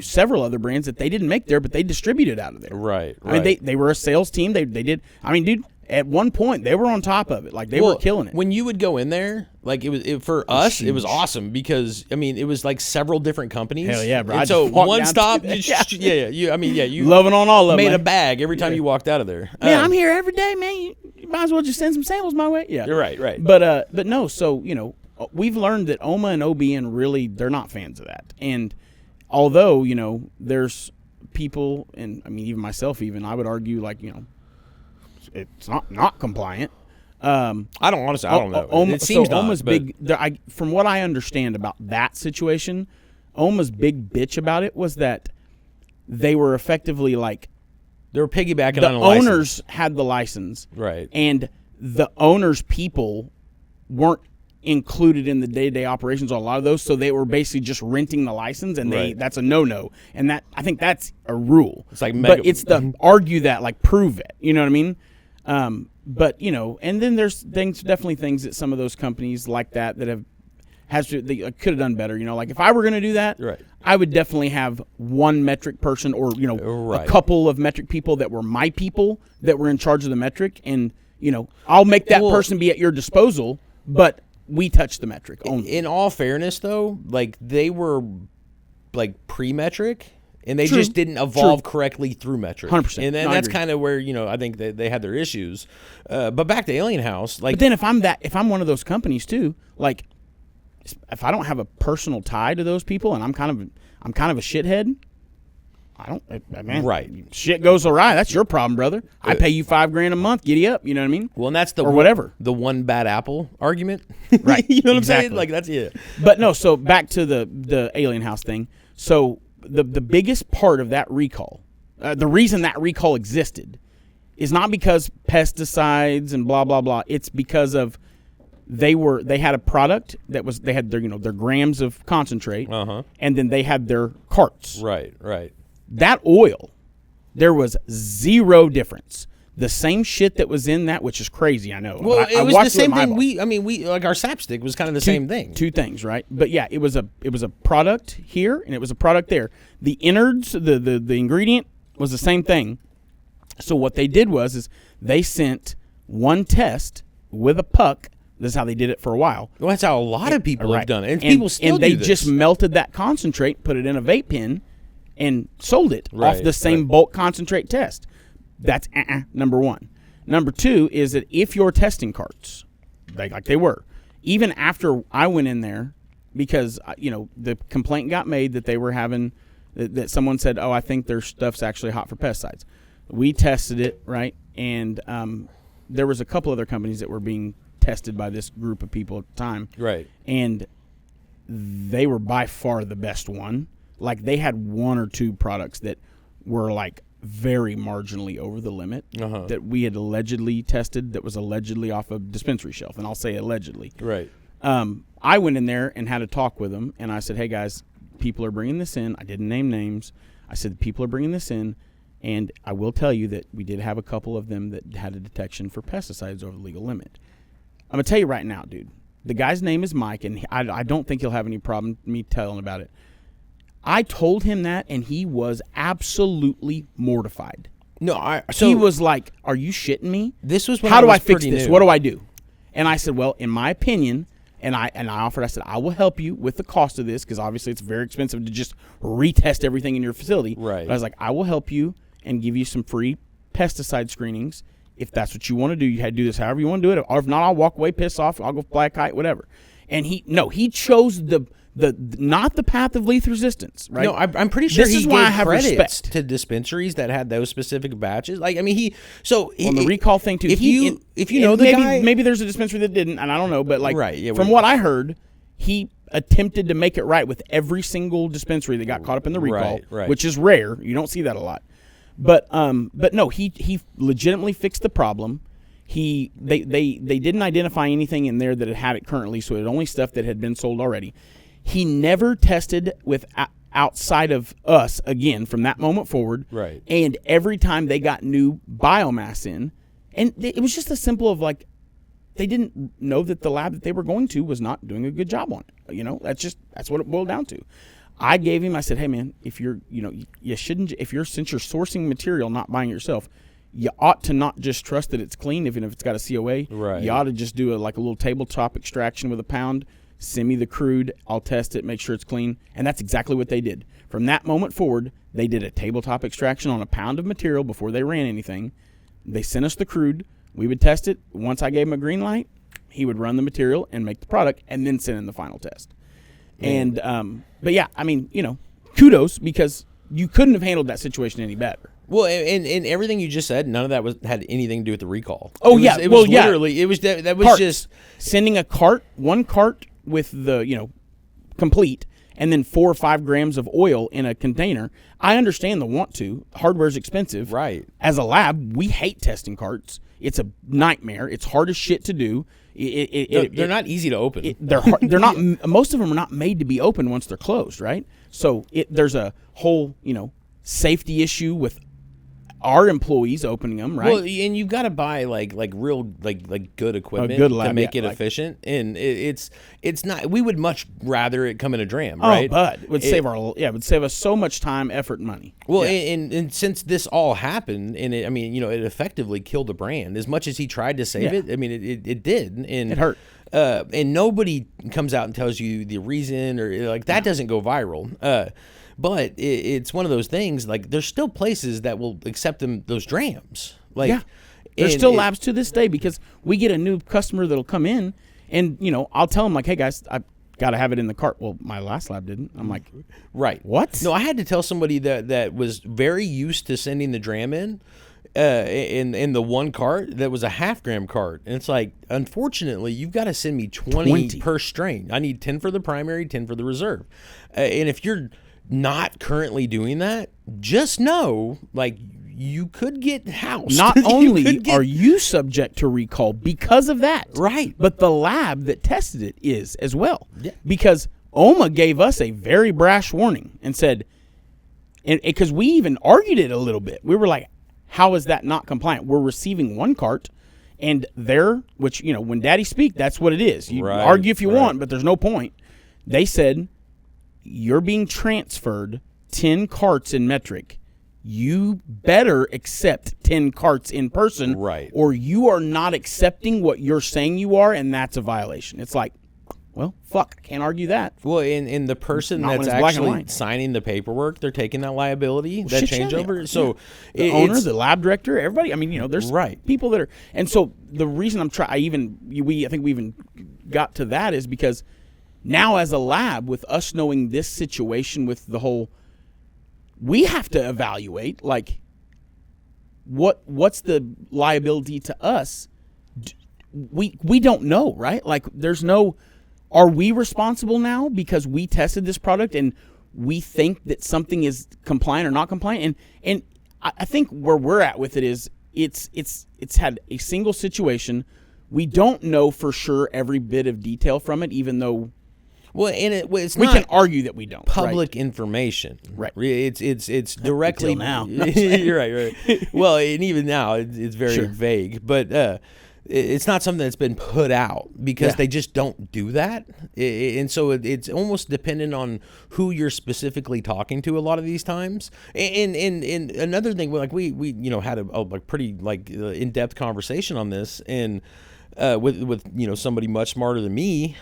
several other brands that they didn't make there, but they distributed out of there. Right. I mean, they were a sales team. They did. I mean, dude, at one point they were on top of it. Like they were killing it. When you would go in there, like for us, it was awesome because it was like several different companies. Hell yeah, bro! And so one stop, you loving on all of them. Made a bag every time you walked out of there. Man, I'm here every day, man. You might as well just send some samples my way. Yeah, you're right. But no. So we've learned that OMA and OBN really they're not fans of that. And although there's people, and I mean even myself, I would argue like it's not compliant. I don't know. It seems not, OMA's big. From what I understand about that situation, OMA's big bitch about it was that they were effectively like they were piggybacking the on a license. Owners had the license, right? And the owners' people weren't included in the day-to-day operations on a lot of those, so they were basically just renting the license, and that's a no-no. And that, I think that's a rule. It's like but it's the argue that, like, prove it. You know what I mean? But, you know, and then there's definitely things that some of those companies like that they could have done better. You know, like if I were going to do that, I would definitely have one metric person, or, you know, a couple of metric people that were my people that were in charge of the metric. And, you know, I'll make that person be at your disposal, but we touch the metric only. In all fairness, though, like they were like pre-metric, and they just didn't evolve correctly through metric. 100%. And then that's kind of where, you know, I think they had their issues. But back to Alien House, like. But then if I'm one of those companies too, like if I don't have a personal tie to those people, and I'm kind of a shithead, shit goes awry. That's your problem, brother. I pay you $5,000 a month. Giddy up. You know what I mean? Well, and that's whatever. The one bad apple argument. Right. You know what I'm saying? Like that's it. But no, so back to the Alien House thing. So the biggest part of that recall, the reason that recall existed is not because pesticides and blah, blah, blah. It's because of they had a product they had their, you know, their grams of concentrate, and then they had their carts. Right. That oil, there was zero difference. The same shit that was in that, which is crazy, I know. Well, it was the same thing. We like our sapstick was kind of the same thing. Two things, right? But yeah, it was a product here and it was a product there. The innards, the ingredient was the same thing. So what they did is they sent one test with a puck. This is how they did it for a while. Well, that's how a lot of people have done it, and people still do this. Just melted that concentrate, put it in a vape pen, and sold it off the same bulk concentrate test. That's number one. Number two is that if your testing carts, like they were, even after I went in there, because, you know, the complaint got made that they were having, that someone said, oh, I think their stuff's actually hot for pesticides. We tested it, right? And there was a couple other companies that were being tested by this group of people at the time. Right. And they were by far the best one. Like they had one or two products that were like very marginally over the limit that we had allegedly tested, that was allegedly off a dispensary shelf. And I'll say allegedly. Right. I went in there and had a talk with them, and I said, hey guys, people are bringing this in. I didn't name names. I said, people are bringing this in, and I will tell you that we did have a couple of them that had a detection for pesticides over the legal limit. I'm going to tell you right now, dude, the guy's name is Mike, and I don't think he'll have any problem me telling about it. I told him that, and he was absolutely mortified. No, he was like, "Are you shitting me? This was when how do I fix this? What do I do?" And I said, "Well, in my opinion," and I offered. I said, "I will help you with the cost of this because obviously it's very expensive to just retest everything in your facility." Right. But I was like, "I will help you and give you some free pesticide screenings if that's what you want to do. You had to do this however you want to do it. Or if not, I'll walk away, piss off. I'll go fly a kite, whatever." And he chose the not the path of least resistance, right? No, I'm pretty sure this he is why gave I have credits respect to dispensaries that had those specific batches. Like, I mean, on the recall thing too. If you know the guy, maybe there's a dispensary that didn't, and I don't know, but like from what what I heard, he attempted to make it right with every single dispensary that got caught up in the recall, which is rare. You don't see that a lot. But no, he legitimately fixed the problem. They didn't identify anything in there that had it currently, so it had only stuff that had been sold already. He never tested with outside of us again from that moment forward. Right. And every time they got new biomass in, and it was just as simple of like, they didn't know that the lab that they were going to was not doing a good job on it. You know, that's what it boiled down to. I said, hey man, if you're, you know, you shouldn't, since you're sourcing material, not buying it yourself, you ought to not just trust that it's clean, even if it's got a COA. Right. You ought to just do a little tabletop extraction with a pound. Send me the crude. I'll test it, make sure it's clean. And that's exactly what they did. From that moment forward, they did a tabletop extraction on a pound of material before they ran anything. They sent us the crude. We would test it. Once I gave him a green light, he would run the material and make the product and then send in the final test. And but yeah, I mean, you know, kudos, because you couldn't have handled that situation any better. Well, and everything you just said, none of that had anything to do with the recall. It was literally, it was that was Carts. just sending one cart with the, you know, complete, and then 4 or 5 grams of oil in a container. I understand the want to. Hardware's expensive. Right. As a lab, we hate testing carts. It's a nightmare. It's hard as shit to do. They're not easy to open. They're not. Most of them are not made to be open once they're closed, right? So there's a whole safety issue with our employees opening them, right? Well, and you've got to buy like real good equipment good lab, to make yeah, it efficient, and it's not. We would much rather it come in a dram, Oh, right? but it would save us so much time, effort, and money. Well, Yeah. and since this all happened, and it effectively killed the brand. As much as he tried to save Yeah. it, I mean, it did, and It hurt. And nobody comes out and tells you the reason, or like that doesn't go viral. But it's one of those things. Like, there's still places that will accept those drams. Like, Yeah. There's still labs to this day, because we get a new customer that'll come in, and I'll tell them like, hey guys, I've got to have it in the cart. Well, my last lab didn't. I'm like, right. What? No, I had to tell somebody that was very used to sending the dram in the one cart that was a 0.5 gram cart. And it's like, unfortunately, you've got to send me 20 per strain. I need 10 for the primary, 10 for the reserve. And if you're not currently doing that, just know, like, you could get housed. Not only are you subject to recall because of that, right, but the lab that tested it is as well. Yeah. Because OMA gave us a very brash warning and said, and because we even argued it a little bit, we were like, how is that not compliant? We're receiving one cart, and which when daddy speak, that's what it is. You argue if you want, but there's no point. They said, you're being transferred 10 carts in metric. You better accept 10 carts in person, right, or you are not accepting what you're saying you are, and that's a violation. It's like, well, fuck, I can't argue that. Well, and the person Not when that's it's black and actually white. signing the paperwork, they're taking that liability, that Shit, yeah, changeover. they are. So The owner, the lab director, everybody. I mean, there's right. people that are, and so the reason I think we even got to that is because now as a lab, with us knowing this situation with the whole, we have to evaluate like what's the liability to us. We don't know, right? Like, there's no, are we responsible now because we tested this product and we think that something is compliant or not compliant? And I think where we're at with it is it's had a single situation. We don't know for sure every bit of detail from it, even though, well, and it's we not can argue that we don't. public information, Right. It's directly Until now. You're right. Well, and even now it's very Sure. vague, but it's not something that's been put out because they just don't do that, and so it's almost dependent on who you're specifically talking to a lot of these times. And another thing, like we had a pretty in-depth conversation on this, and with somebody much smarter than me.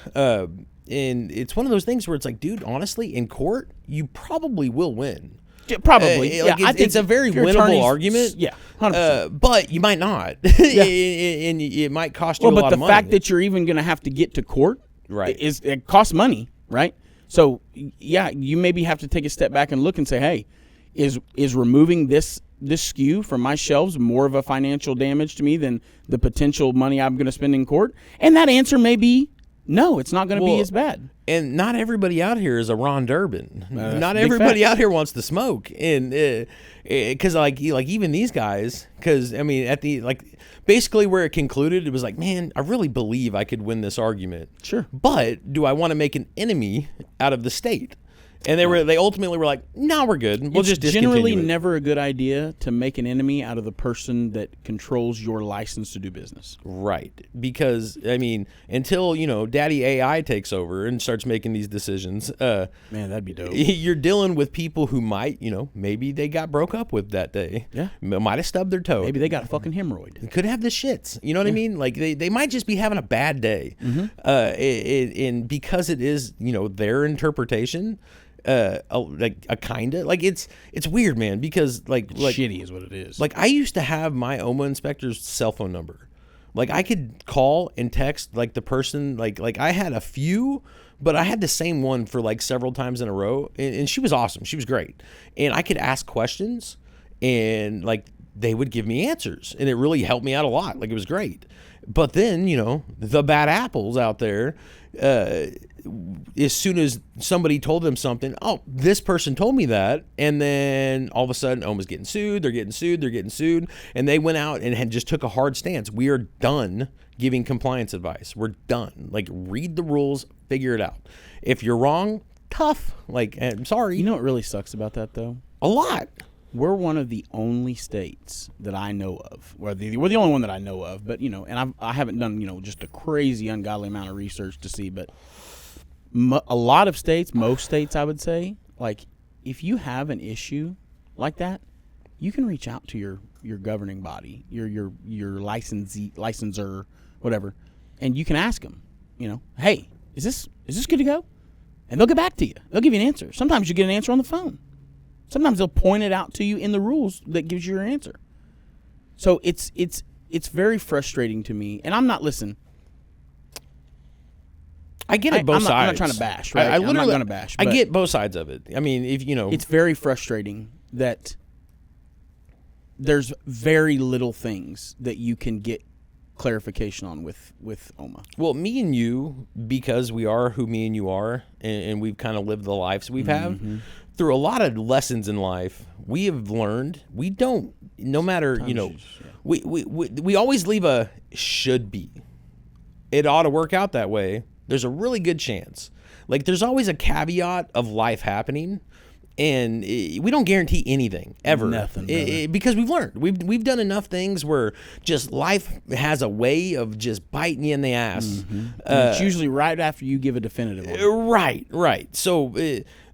And it's one of those things where it's like, dude, honestly, in court, you probably will win. Yeah, probably. I think it's a very winnable argument. Yeah, 100%. But you might not. And it might cost you a lot of money. But the fact that you're even going to have to get to court, right, it costs money, right? So, yeah, you maybe have to take a step back and look and say, hey, is removing this SKU from my shelves more of a financial damage to me than the potential money I'm going to spend in court? And that answer may be, no, it's not going to be as bad. And not everybody out here is a Ron Durbin. Not everybody out here wants to smoke, and because like even these guys, because I mean basically where it concluded, it was like, man, I really believe I could win this argument. Sure, but do I want to make an enemy out of the state? And they ultimately were like, no, we're good. We'll just discontinue generally it. Never a good idea to make an enemy out of the person that controls your license to do business. Right. Because, I mean, until, Daddy AI takes over and starts making these decisions, man, that'd be dope. You're dealing with people who might, maybe they got broke up with that day. Yeah. Might have stubbed their toe. Maybe they got a fucking hemorrhoid. Could have the shits. You know what I mean? Like, they might just be having a bad day. Mm-hmm. And because it is, their interpretation, it's weird, man, because like shitty is what it is. Like, I used to have my OMA inspector's cell phone number. Like, I could call and text like the person, like I had a few, but I had the same one for like several times in a row, and she was awesome. She was great, and I could ask questions, and like they would give me answers, and it really helped me out a lot. Like, it was great. But then, the bad apples out there, as soon as somebody told them something, oh, this person told me that, and then all of a sudden, Oma's getting sued, they're getting sued, and they went out and had just took a hard stance. We are done giving compliance advice. We're done. Like, read the rules, figure it out. If you're wrong, tough. Like, I'm sorry. You know what really sucks about that, though? A lot. We're one of the only states that I know of. We're the only one that I know of. But, and I haven't done, just a crazy, ungodly amount of research to see. But a lot of states, most states, I would say, like, if you have an issue like that, you can reach out to your governing body, your licensor, whatever, and you can ask them, hey, is this good to go? And they'll get back to you. They'll give you an answer. Sometimes you get an answer on the phone. Sometimes they'll point it out to you in the rules that gives you your answer. So it's very frustrating to me. And I'm not, listen. I get it both sides. I'm not trying to bash, right? I'm not going to bash. I get both sides of it. I mean, it's very frustrating that there's very little things that you can get clarification on with OMA. Well, me and you, because we are who me and you are, and we've kind of lived the lives we've have, through a lot of lessons in life, we have learned we don't, no matter, we always leave a should be. It ought to work out that way. There's a really good chance. Like, there's always a caveat of life happening. And we don't guarantee anything ever. Nothing, because we've learned. We've done enough things where just life has a way of just biting you in the ass. It's usually right after you give a definitive one. Right. So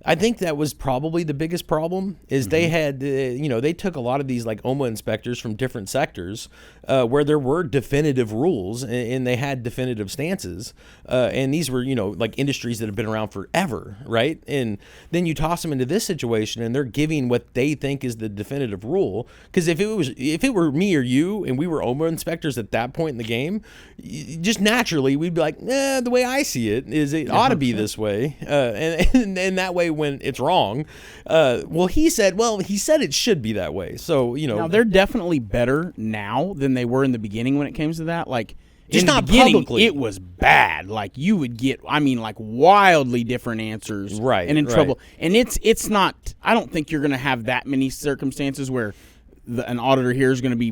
I think that was probably the biggest problem is they had, they took a lot of these like OMA inspectors from different sectors where there were definitive rules and they had definitive stances. And these were, like industries that have been around forever, right? And then you toss them into this situation and they're giving what they think is the definitive rule. Because if it were me or you and we were OMA inspectors at that point in the game, just naturally we'd be like, the way I see it is it ought to be this way. And that way when it's wrong, he said it should be that way. So, Now, they're definitely better now than they were in the beginning when it comes to that. Like, just in the not beginning, publicly. it was bad. Like, you would get, like wildly different answers. Right. And in trouble. And it's not, I don't think you're going to have that many circumstances where an auditor here is going to be,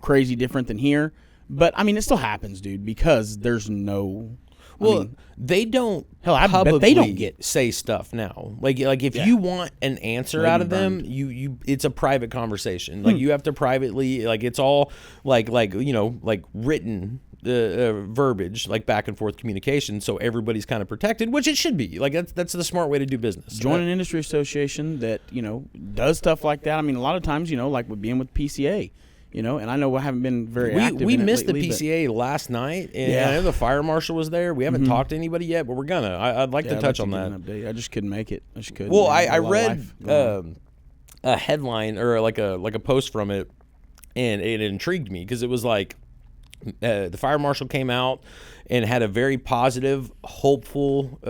crazy different than here. But, it still happens, dude, because there's no... they don't publicly bet they don't say stuff now. Like if you want an answer out of them, you it's a private conversation. Like you have to privately, like it's all like written verbiage, like back and forth communication. So everybody's kind of protected, which it should be. Like that's the smart way to do business. Join an industry association that does stuff like that. A lot of times, like with being with PCA. And I know I haven't been very active. We in it missed lately, the PCA last night, and I know the fire marshal was there. We haven't talked to anybody yet, but we're gonna. I'd like to touch on that. I just couldn't make it. I just couldn't. Well, I read a headline or like a post from it, and it intrigued me because it was like the fire marshal came out and had a very positive, hopeful,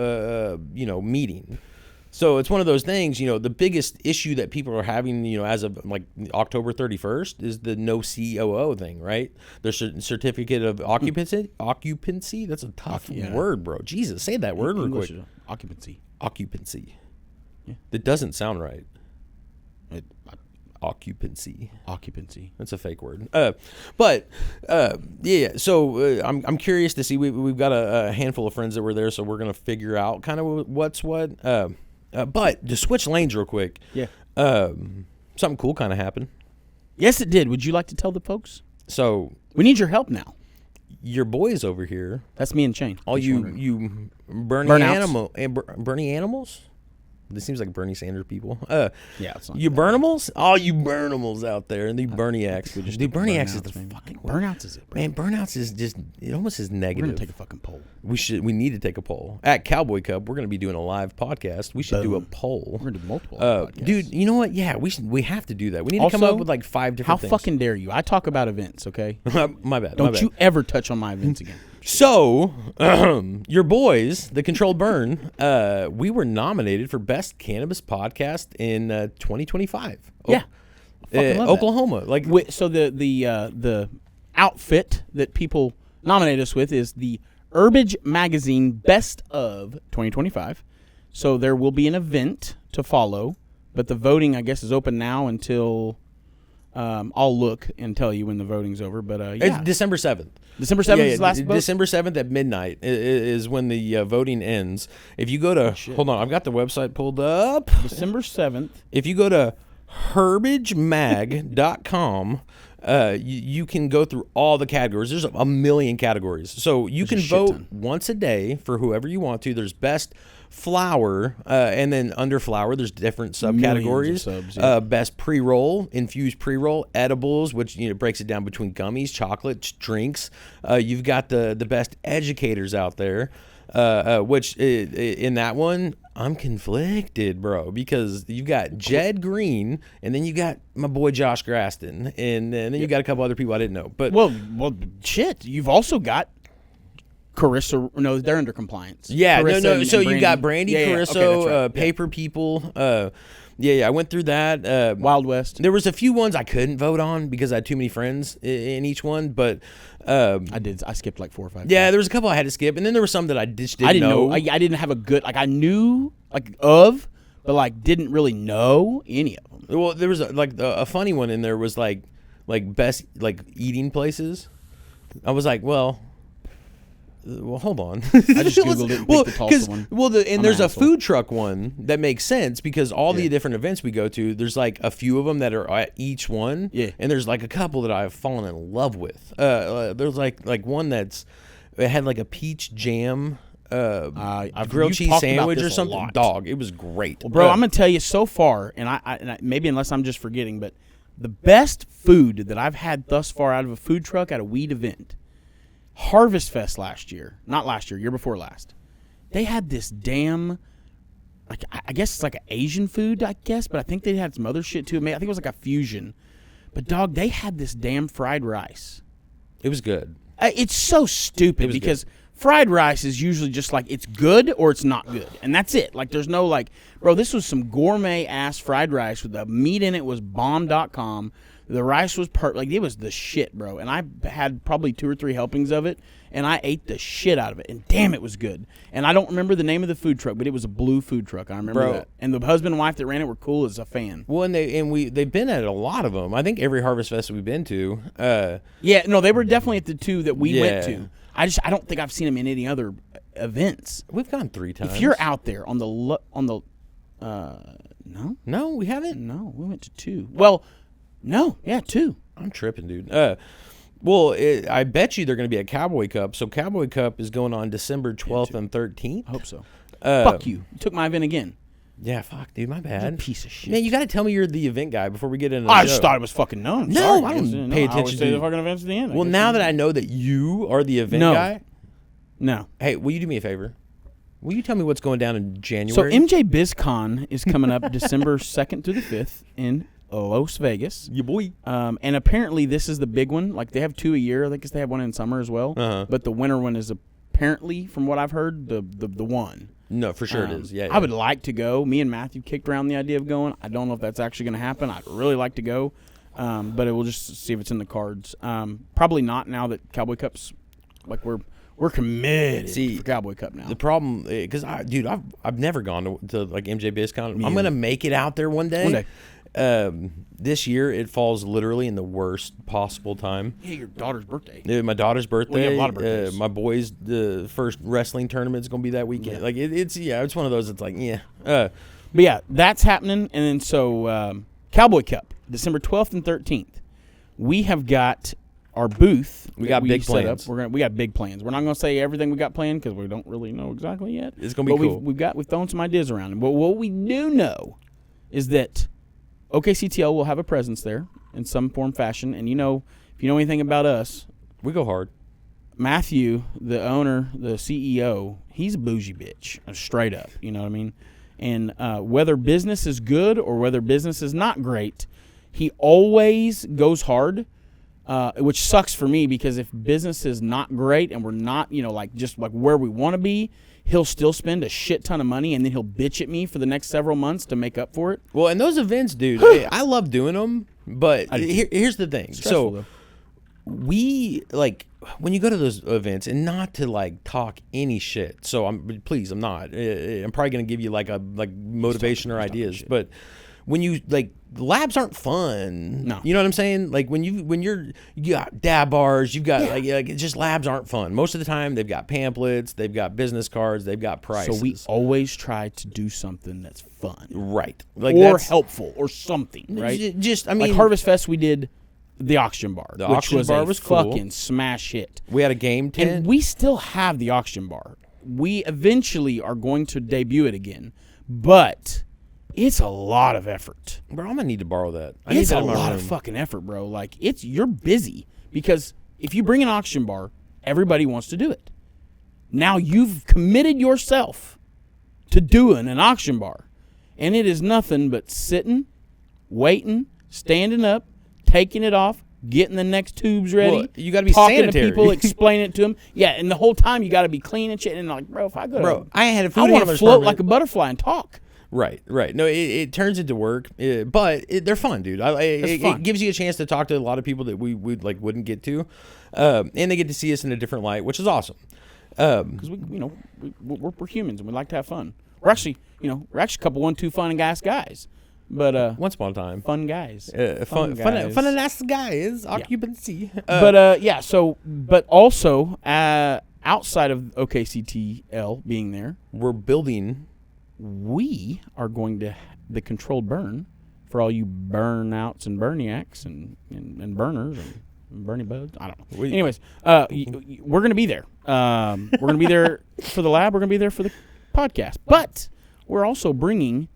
meeting. So it's one of those things, the biggest issue that people are having, as of like October 31st is the no COO thing, right? Their certificate of occupancy. Occupancy? That's a tough word, bro. Jesus, say that word real quick. Occupancy. Yeah. That doesn't sound right. Occupancy. That's a fake word. So I'm curious to see. We've got a handful of friends that were there, so we're gonna figure out kind of what's what. But to switch lanes real quick. Yeah. Something cool kind of happened. Yes, it did. Would you like to tell the folks? So we need your help now. Your boys over here. That's me and Shane. All you Bernie animals. This seems like Bernie Sanders people. It's not you Burnimals? All you Burnimals out there and the Berniacs. Dude, Berniacs is the fucking word. Burnouts is it, bro? Man, burnouts is just, it almost is negative. We're going to take a fucking poll. We need to take a poll. At Cowboy Cup, we're going to be doing a live podcast. We should do a poll. We're going to do multiple podcasts. Dude, you know what? Yeah, we have to do that. We need to come up with like 5 different things. How fucking dare you? I talk about events, okay? My bad. Don't you ever touch on my events again. So, your boys, the Controlled Burn, we were nominated for Best Cannabis Podcast in 2025. Yeah, Oklahoma. So the outfit that people nominate us with is the Herbage Magazine Best of 2025. So there will be an event to follow, but the voting, I guess, is open now until I'll look and tell you when the voting's over. But It's December 7th. December 7th is the last vote? December 7th at midnight is when the voting ends. If you go to, hold on, I've got the website pulled up. December 7th. If you go to herbagemag.com, you can go through all the categories. There's a million categories. So you can vote once a day for whoever you want to. There's best flower, and then under flower, there's different subcategories. Subs, yeah. Best pre-roll, infused pre-roll, edibles, which breaks it down between gummies, chocolate, drinks. You've got the best educators out there, which in that one, I'm conflicted, bro, because you got Jed Green, and then you got my boy Josh Graston, and then you got a couple other people I didn't know. But well, shit, you've also got Carissa. No, they're under compliance. Yeah, Carissa no. and So you Brandy. got Brandy Carissa, Okay, that's right. Paper People. I went through that. Wild West. There was a few ones I couldn't vote on because I had too many friends in each one, but I skipped like 4 or 5. yeah, there was a couple I had to skip, and then there were some that I just didn't know. I didn't have a good, like, I knew of, but like didn't really know any of them. Well, there was a funny one in there was like best like eating places. I was like, well, hold on. I just Googled it and picked the Tulsa one. There's a food truck one that makes sense because all the different events we go to, there's like a few of them that are at each one. Yeah. And there's like a couple that I've fallen in love with. There's like one it had like a peach jam grilled cheese sandwich or something. Dog, it was great. Well, bro, I'm gonna tell you so far, and I maybe unless I'm just forgetting, but the best food that I've had thus far out of a food truck at a weed event, Harvest Fest year before last. They had this damn, like, I guess it's like an Asian food, I guess, but I think they had some other shit too. I think it was like a fusion. But dog, they had this damn fried rice. It was good. It's so stupid because fried rice is usually just like it's good or it's not good, and that's it. Like there's no like, bro, this was some gourmet ass fried rice with the meat in it was bomb.com. The rice was it was the shit, bro. And I had probably 2 or 3 helpings of it, and I ate the shit out of it. And damn, it was good. And I don't remember the name of the food truck, but it was a blue food truck. I remember that. And the husband and wife that ran it were cool as a fan. Well, they've been at a lot of them. I think every Harvest Fest we've been to. Yeah, no, they were definitely at the 2 that we went to. I don't think I've seen them in any other events. We've gone 3 times. If you're out there on the no, we haven't. No, we went to 2. Well. No, yeah, 2. I'm tripping, dude. I bet you they're going to be at Cowboy Cup. So Cowboy Cup is going on December 12th and 13th. I hope so. Fuck you. You took my event again. Yeah, fuck, dude. My bad. You're a piece of shit. Man, you got to tell me you're the event guy before we get into the I show. just thought it was fucking known. No, Sorry. I don't pay attention to the fucking events at the end. Well, now that I know that you are the event guy. No. Hey, will you do me a favor? Will you tell me what's going down in January? So MJ BizCon is coming up December 2nd through the 5th in Las Vegas. Yeah, boy. And apparently this is the big one. Like they have 2 a year. I guess they have one in summer as well. Uh-huh. But the winter one is apparently, from what I've heard, the one. No, for sure it is. Yeah, I would like to go. Me and Matthew kicked around the idea of going. I don't know if that's actually going to happen. I'd really like to go. But we'll just see if it's in the cards. Probably not now that Cowboy Cup's like we're committed for Cowboy Cup now. The problem, because I've never gone to like MJ BizCon. I'm gonna make it out there one day. One day. This year it falls literally in the worst possible time. Yeah, your daughter's birthday. My daughter's birthday. Well, you have a lot of birthdays. My boys' the first wrestling tournament is gonna be that weekend. Yeah. Like it's one of those. It's like But yeah, that's happening, and then so Cowboy Cup, December 12th and 13th. We have got our booth. We got big plans. We got big plans. We're not going to say everything we got planned because we don't really know exactly yet. It's going to be cool. We've thrown some ideas around. But what we do know is that OKCTL will have a presence there in some form, fashion. And if you know anything about us, we go hard. Matthew, the owner, the CEO, he's a bougie bitch, straight up. You know what I mean? And whether business is good or whether business is not great, he always goes hard. Which sucks for me because if business is not great and we're not, just where we want to be, he'll still spend a shit ton of money and then he'll bitch at me for the next several months to make up for it. Well, and those events, dude, I love doing them, but here's the thing. Stressful, so we when you go to those events, and not to like talk any shit. So I'm not. I'm probably gonna give you like motivation or ideas, but when you like, labs aren't fun. No. You know what I'm saying? Like you got dab bars, you've got like it's just labs aren't fun. Most of the time they've got pamphlets, they've got business cards, they've got prices. So we always try to do something that's fun. Right. Like or helpful or something, right? Just, I mean, like Harvest Fest, we did the Oxygen Bar, the which Oxygen was Bar a was cool. fucking smash hit. We had a game tent. And we still have the Oxygen Bar. We eventually are going to debut it again, but it's a lot of effort. Bro, I'm gonna need to borrow that. It's a lot of fucking effort, bro. Like, you're busy because if you bring an Oxygen Bar, everybody wants to do it. Now you've committed yourself to doing an Oxygen Bar, and it is nothing but sitting, waiting, standing up, taking it off, getting the next tubes ready. Well, you gotta be talking sanitary. to people, explaining it to them. Yeah, and the whole time you got to be clean and shit. And like, bro, if I go, Bro, I had a I food want to handler's float permit. like a butterfly and talk. Right. No, it turns into work, but they're fun, dude. It gives you a chance to talk to a lot of people that we wouldn't get to, and they get to see us in a different light, which is awesome. Because we're humans and we like to have fun. We're actually a couple 1-2 fun and guys, but once upon a time, fun guys, fun and nice guys, occupancy. But also outside of OKCTL being there, we're building. We are going to the controlled burn for all you burnouts and burniacs and burners and burny buds. I don't know. Anyways, we're going to be there. We're going to be there for the lab. We're going to be there for the podcast. But we're also bringing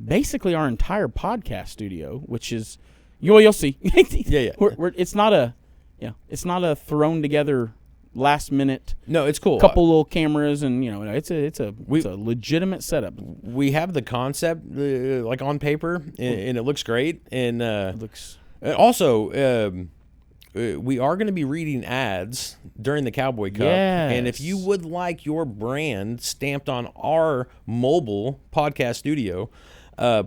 basically our entire podcast studio, which is you'll see. Yeah. It's not a thrown together last minute. No, it's cool. Couple little cameras, and it's a legitimate setup. We have the concept like on paper, and it looks great. And also, we are going to be reading ads during the Cowboy Cup. Yes. And if you would like your brand stamped on our mobile podcast studio,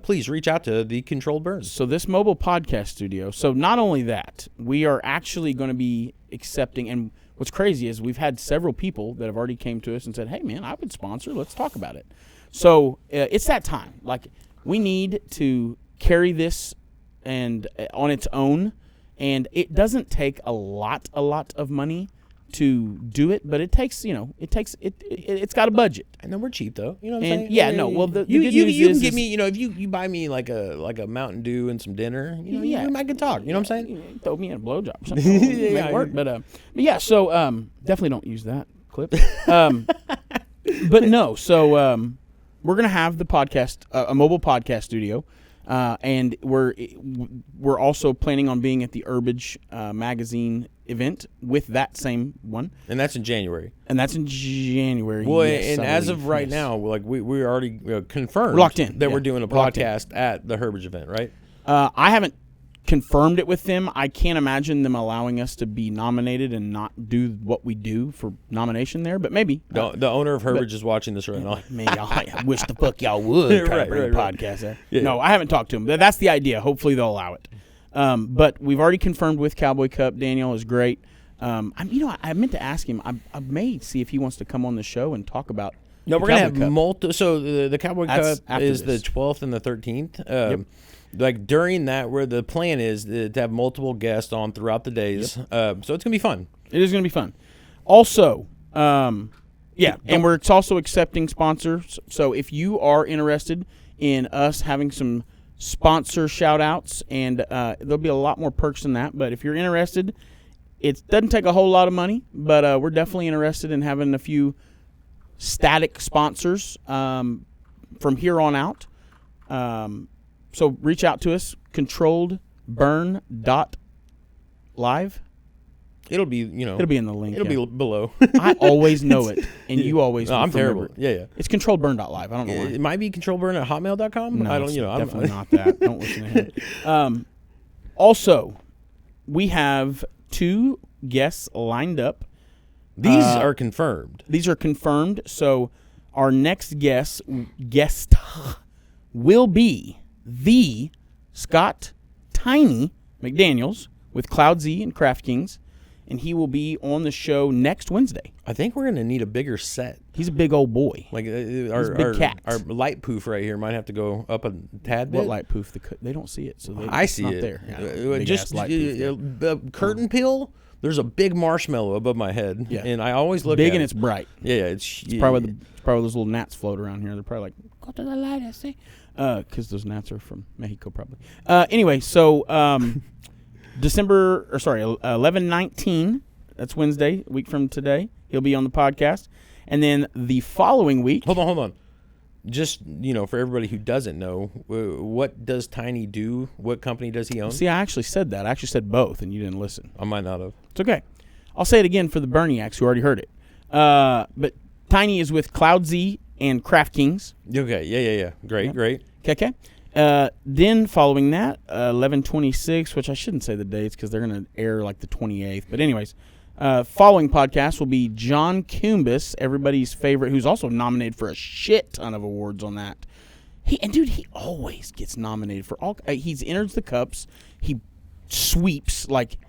please reach out to the Controlled Burns. So this mobile podcast studio. So not only that, we are actually going to be accepting. And what's crazy is we've had several people that have already came to us and said, "Hey, man, I would sponsor. Let's talk about it." So it's that time. Like, we need to carry this and on its own. And it doesn't take a lot of money to do it, but it takes, it's got a budget. I know we're cheap though. You know what I'm saying? Yeah, no. Well, the good news you is can give me, if you buy me like a Mountain Dew and some dinner, you and I can talk. You know what I'm saying? Throw me in a blowjob or something. Make it work. But yeah. So definitely don't use that clip. But no. So we're gonna have the podcast, a mobile podcast studio. And we're also planning on being at the Herbage magazine event with that same one. And that's in January. Well, yes, and as of right now, like we already confirmed, we're locked in that we're doing a podcast at the Herbage event, right? I haven't confirmed it with them. I can't imagine them allowing us to be nominated and not do what we do for nomination there, but maybe. The owner of Herbage is watching this right now. Man, I wish the fuck y'all would try to bring a podcast there. Yeah. No, I haven't talked to them. That's the idea. Hopefully they'll allow it. But we've already confirmed with Cowboy Cup. Daniel is great. I meant to ask him. I may see if he wants to come on the show and talk about. No, we're gonna have multiple. So the Cowboy Cup is this. the 12th and the 13th. Yep. Like during that, where the plan is to have multiple guests on throughout the days. Yep. So it's gonna be fun. It is gonna be fun. Also, and it's also accepting sponsors. So if you are interested in us having some sponsor shout outs, and there'll be a lot more perks than that. But if you're interested, it doesn't take a whole lot of money, but we're definitely interested in having a few static sponsors from here on out. So reach out to us, controlledburn.live. It'll be, It'll be in the link. It'll be below. I always know it, and you always. No, I'm terrible. Yeah. It's controlledburn.live. I don't know why. It might be controlledburn@hotmail.com. No, I don't. Definitely not that. Don't listen to him. Also, we have 2 guests lined up. These are confirmed. These are confirmed. So our next guest will be the Scott Tiny McDaniels with Cloud Z and Craft Kings, and he will be on the show next Wednesday. I think we're gonna need a bigger set. He's a big old boy. Like a big cat. Our light poof right here might have to go up a tad bit. What light poof? They don't see it, so I see not it. there. Yeah, Just light poof, the curtain peel. There's a big marshmallow above my head, and I always look big at and it. it's bright. Yeah, It's probably those little gnats float around here. They're probably like, go to the light, I see. Because those gnats are from Mexico, probably. Anyway, so 11/19. That's Wednesday, a week from today. He'll be on the podcast, and then the following week. Hold on. Just for everybody who doesn't know, what does Tiny do? What company does he own? See, I actually said that. I actually said both, and you didn't listen. I might not have. It's okay. I'll say it again for the Berniacs who already heard it. But Tiny is with Cloud Z and Craft Kings. Okay, yeah. Great. Okay. Then following that, 11/26, which I shouldn't say the dates because they're going to air like the 28th. But anyways, following podcast will be John Kumbis, everybody's favorite, who's also nominated for a shit ton of awards on that. He always gets nominated for all. He enters the cups. He sweeps like.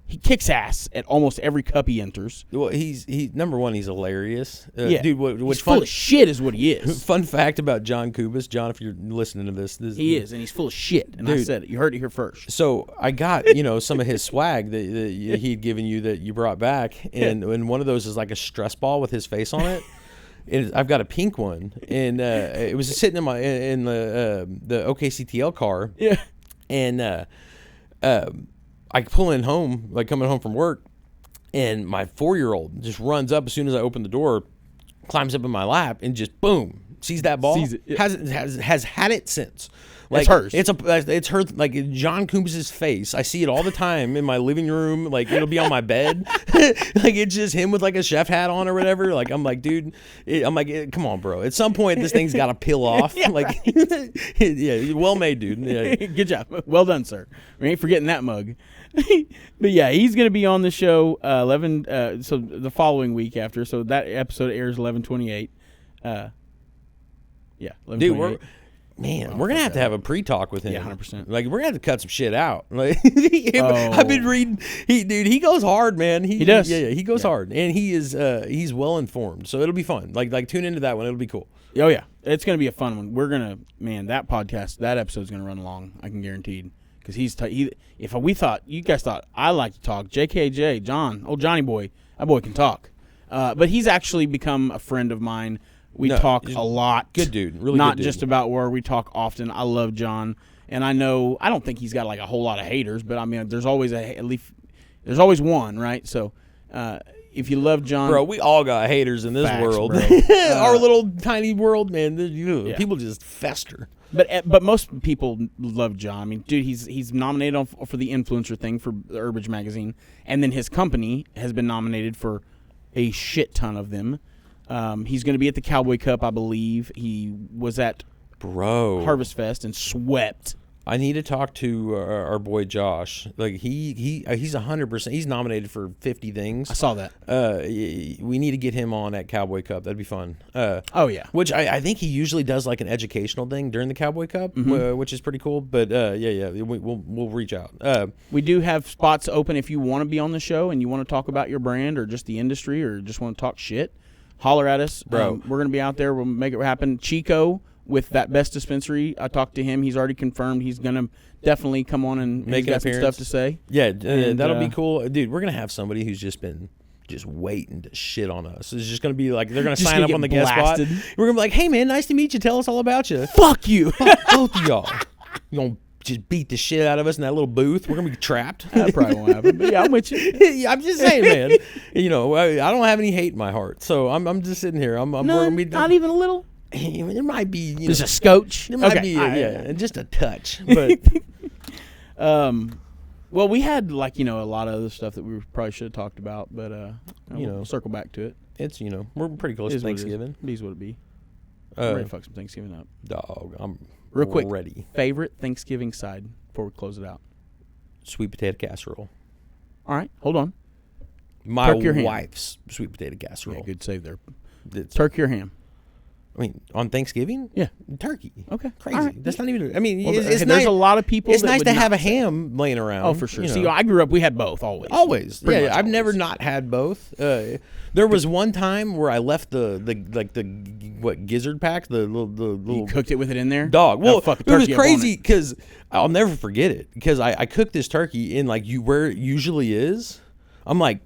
He kicks ass at almost every cup he enters. Well, he's number one. He's hilarious, yeah, dude. He's full of shit, is what he is. Fun fact about John Kubis, John, if you're listening to this, he is, and he's full of shit. And dude, I said it. You heard it here first. So I got some of his swag that he'd given you that you brought back, and one of those is like a stress ball with his face on it. And I've got a pink one, and it was sitting in the OKCTL car. Yeah, and I pull in home, like coming home from work, and my 4-year-old just runs up as soon as I open the door, climbs up in my lap, and just boom, sees that ball. Sees it. Yeah. Has had it since. It's Like, hers. It's her. Like John Coombs' face. I see it all the time in my living room. Like it'll be on my bed. Like it's just him with like a chef hat on or whatever. Like I'm like, dude. Come on, bro. At some point, this thing's got to peel off. Yeah, like, yeah, well made, dude. Yeah. Good job. Well done, sir. We ain't forgetting that mug. But yeah, he's going to be on the show 11. So the following week after. So that episode airs 11/28. Yeah, 11/28. Dude, we're gonna have to have a pre-talk with him. Yeah, 100%. Like we're gonna have to cut some shit out. Like I've been reading. He goes hard, man. He does. Yeah, he goes hard, and he's well informed. So it'll be fun. Like tune into that one. It'll be cool. Oh yeah, it's gonna be a fun one. We're gonna that podcast, that episode's gonna run long. I can guarantee. Because if we thought you guys thought I like to talk, JKJ John, old Johnny boy, that boy can talk. But he's actually become a friend of mine. We talk a lot. Good dude, really not good dude. just about where we talk often. I love John, and I don't think he's got like a whole lot of haters, but I mean, there's always one, right? So if you love John, bro, we all got haters in this world. Our little tiny world, man. People just fester. But most people love John. I mean, dude, he's nominated for the influencer thing for the Herbage magazine, and then his company has been nominated for a shit ton of them. He's going to be at the Cowboy Cup, I believe. He was at Harvest Fest and swept. I need to talk to our boy Josh. Like he's 100%. He's nominated for 50 things. I saw that. We need to get him on at Cowboy Cup. That'd be fun. Oh yeah. Which I think he usually does like an educational thing during the Cowboy Cup, which is pretty cool. But we'll reach out. We do have spots open if you want to be on the show and you want to talk about your brand or just the industry or just want to talk shit. Holler at us, bro. We're gonna be out there. We'll make it happen. Chico. With that Best Dispensary, I talked to him. He's already confirmed he's going to definitely come on and make got some stuff to say. Yeah, that'll be cool. Dude, we're going to have somebody who's just been waiting to shit on us. It's just going to be like, they're going to sign up on the guest spot. We're going to be like, hey, man, nice to meet you. Tell us all about you. Fuck you. Fuck both of y'all. You're going to just beat the shit out of us in that little booth. We're going to be trapped. That probably won't happen. But yeah, I'm with you. Yeah, I'm just saying, man. I don't have any hate in my heart. So I'm just sitting here. Not even a little? There might be there's a scotch. There might be just a touch, but well, we had a lot of other stuff that we probably should have talked about, but we'll circle back to it. It's we're pretty close to Thanksgiving. It is what it be. I'm ready to fuck some Thanksgiving up. Dog, I'm real quick ready. Favorite Thanksgiving side before we close it out? Sweet potato casserole. All right, hold on. My wife's sweet potato casserole. Yeah, good save there. It's turkey or ham? I mean, on Thanksgiving? Yeah. Turkey. Okay. Crazy. All right. That's not even, I mean, Well, it's there's nice. a lot of people It's that nice would to have not a say- ham laying around. Oh, for sure. you See, know. I grew up, we had both always. Always. Pretty Yeah, much I've never always. not had both. There was one time where I left the gizzard pack, the little You cooked it with it in there? dog. Well, Oh, fuck, it was turkey up on crazy it. because I'll never forget it because I cooked this turkey in like where it usually is. I'm like,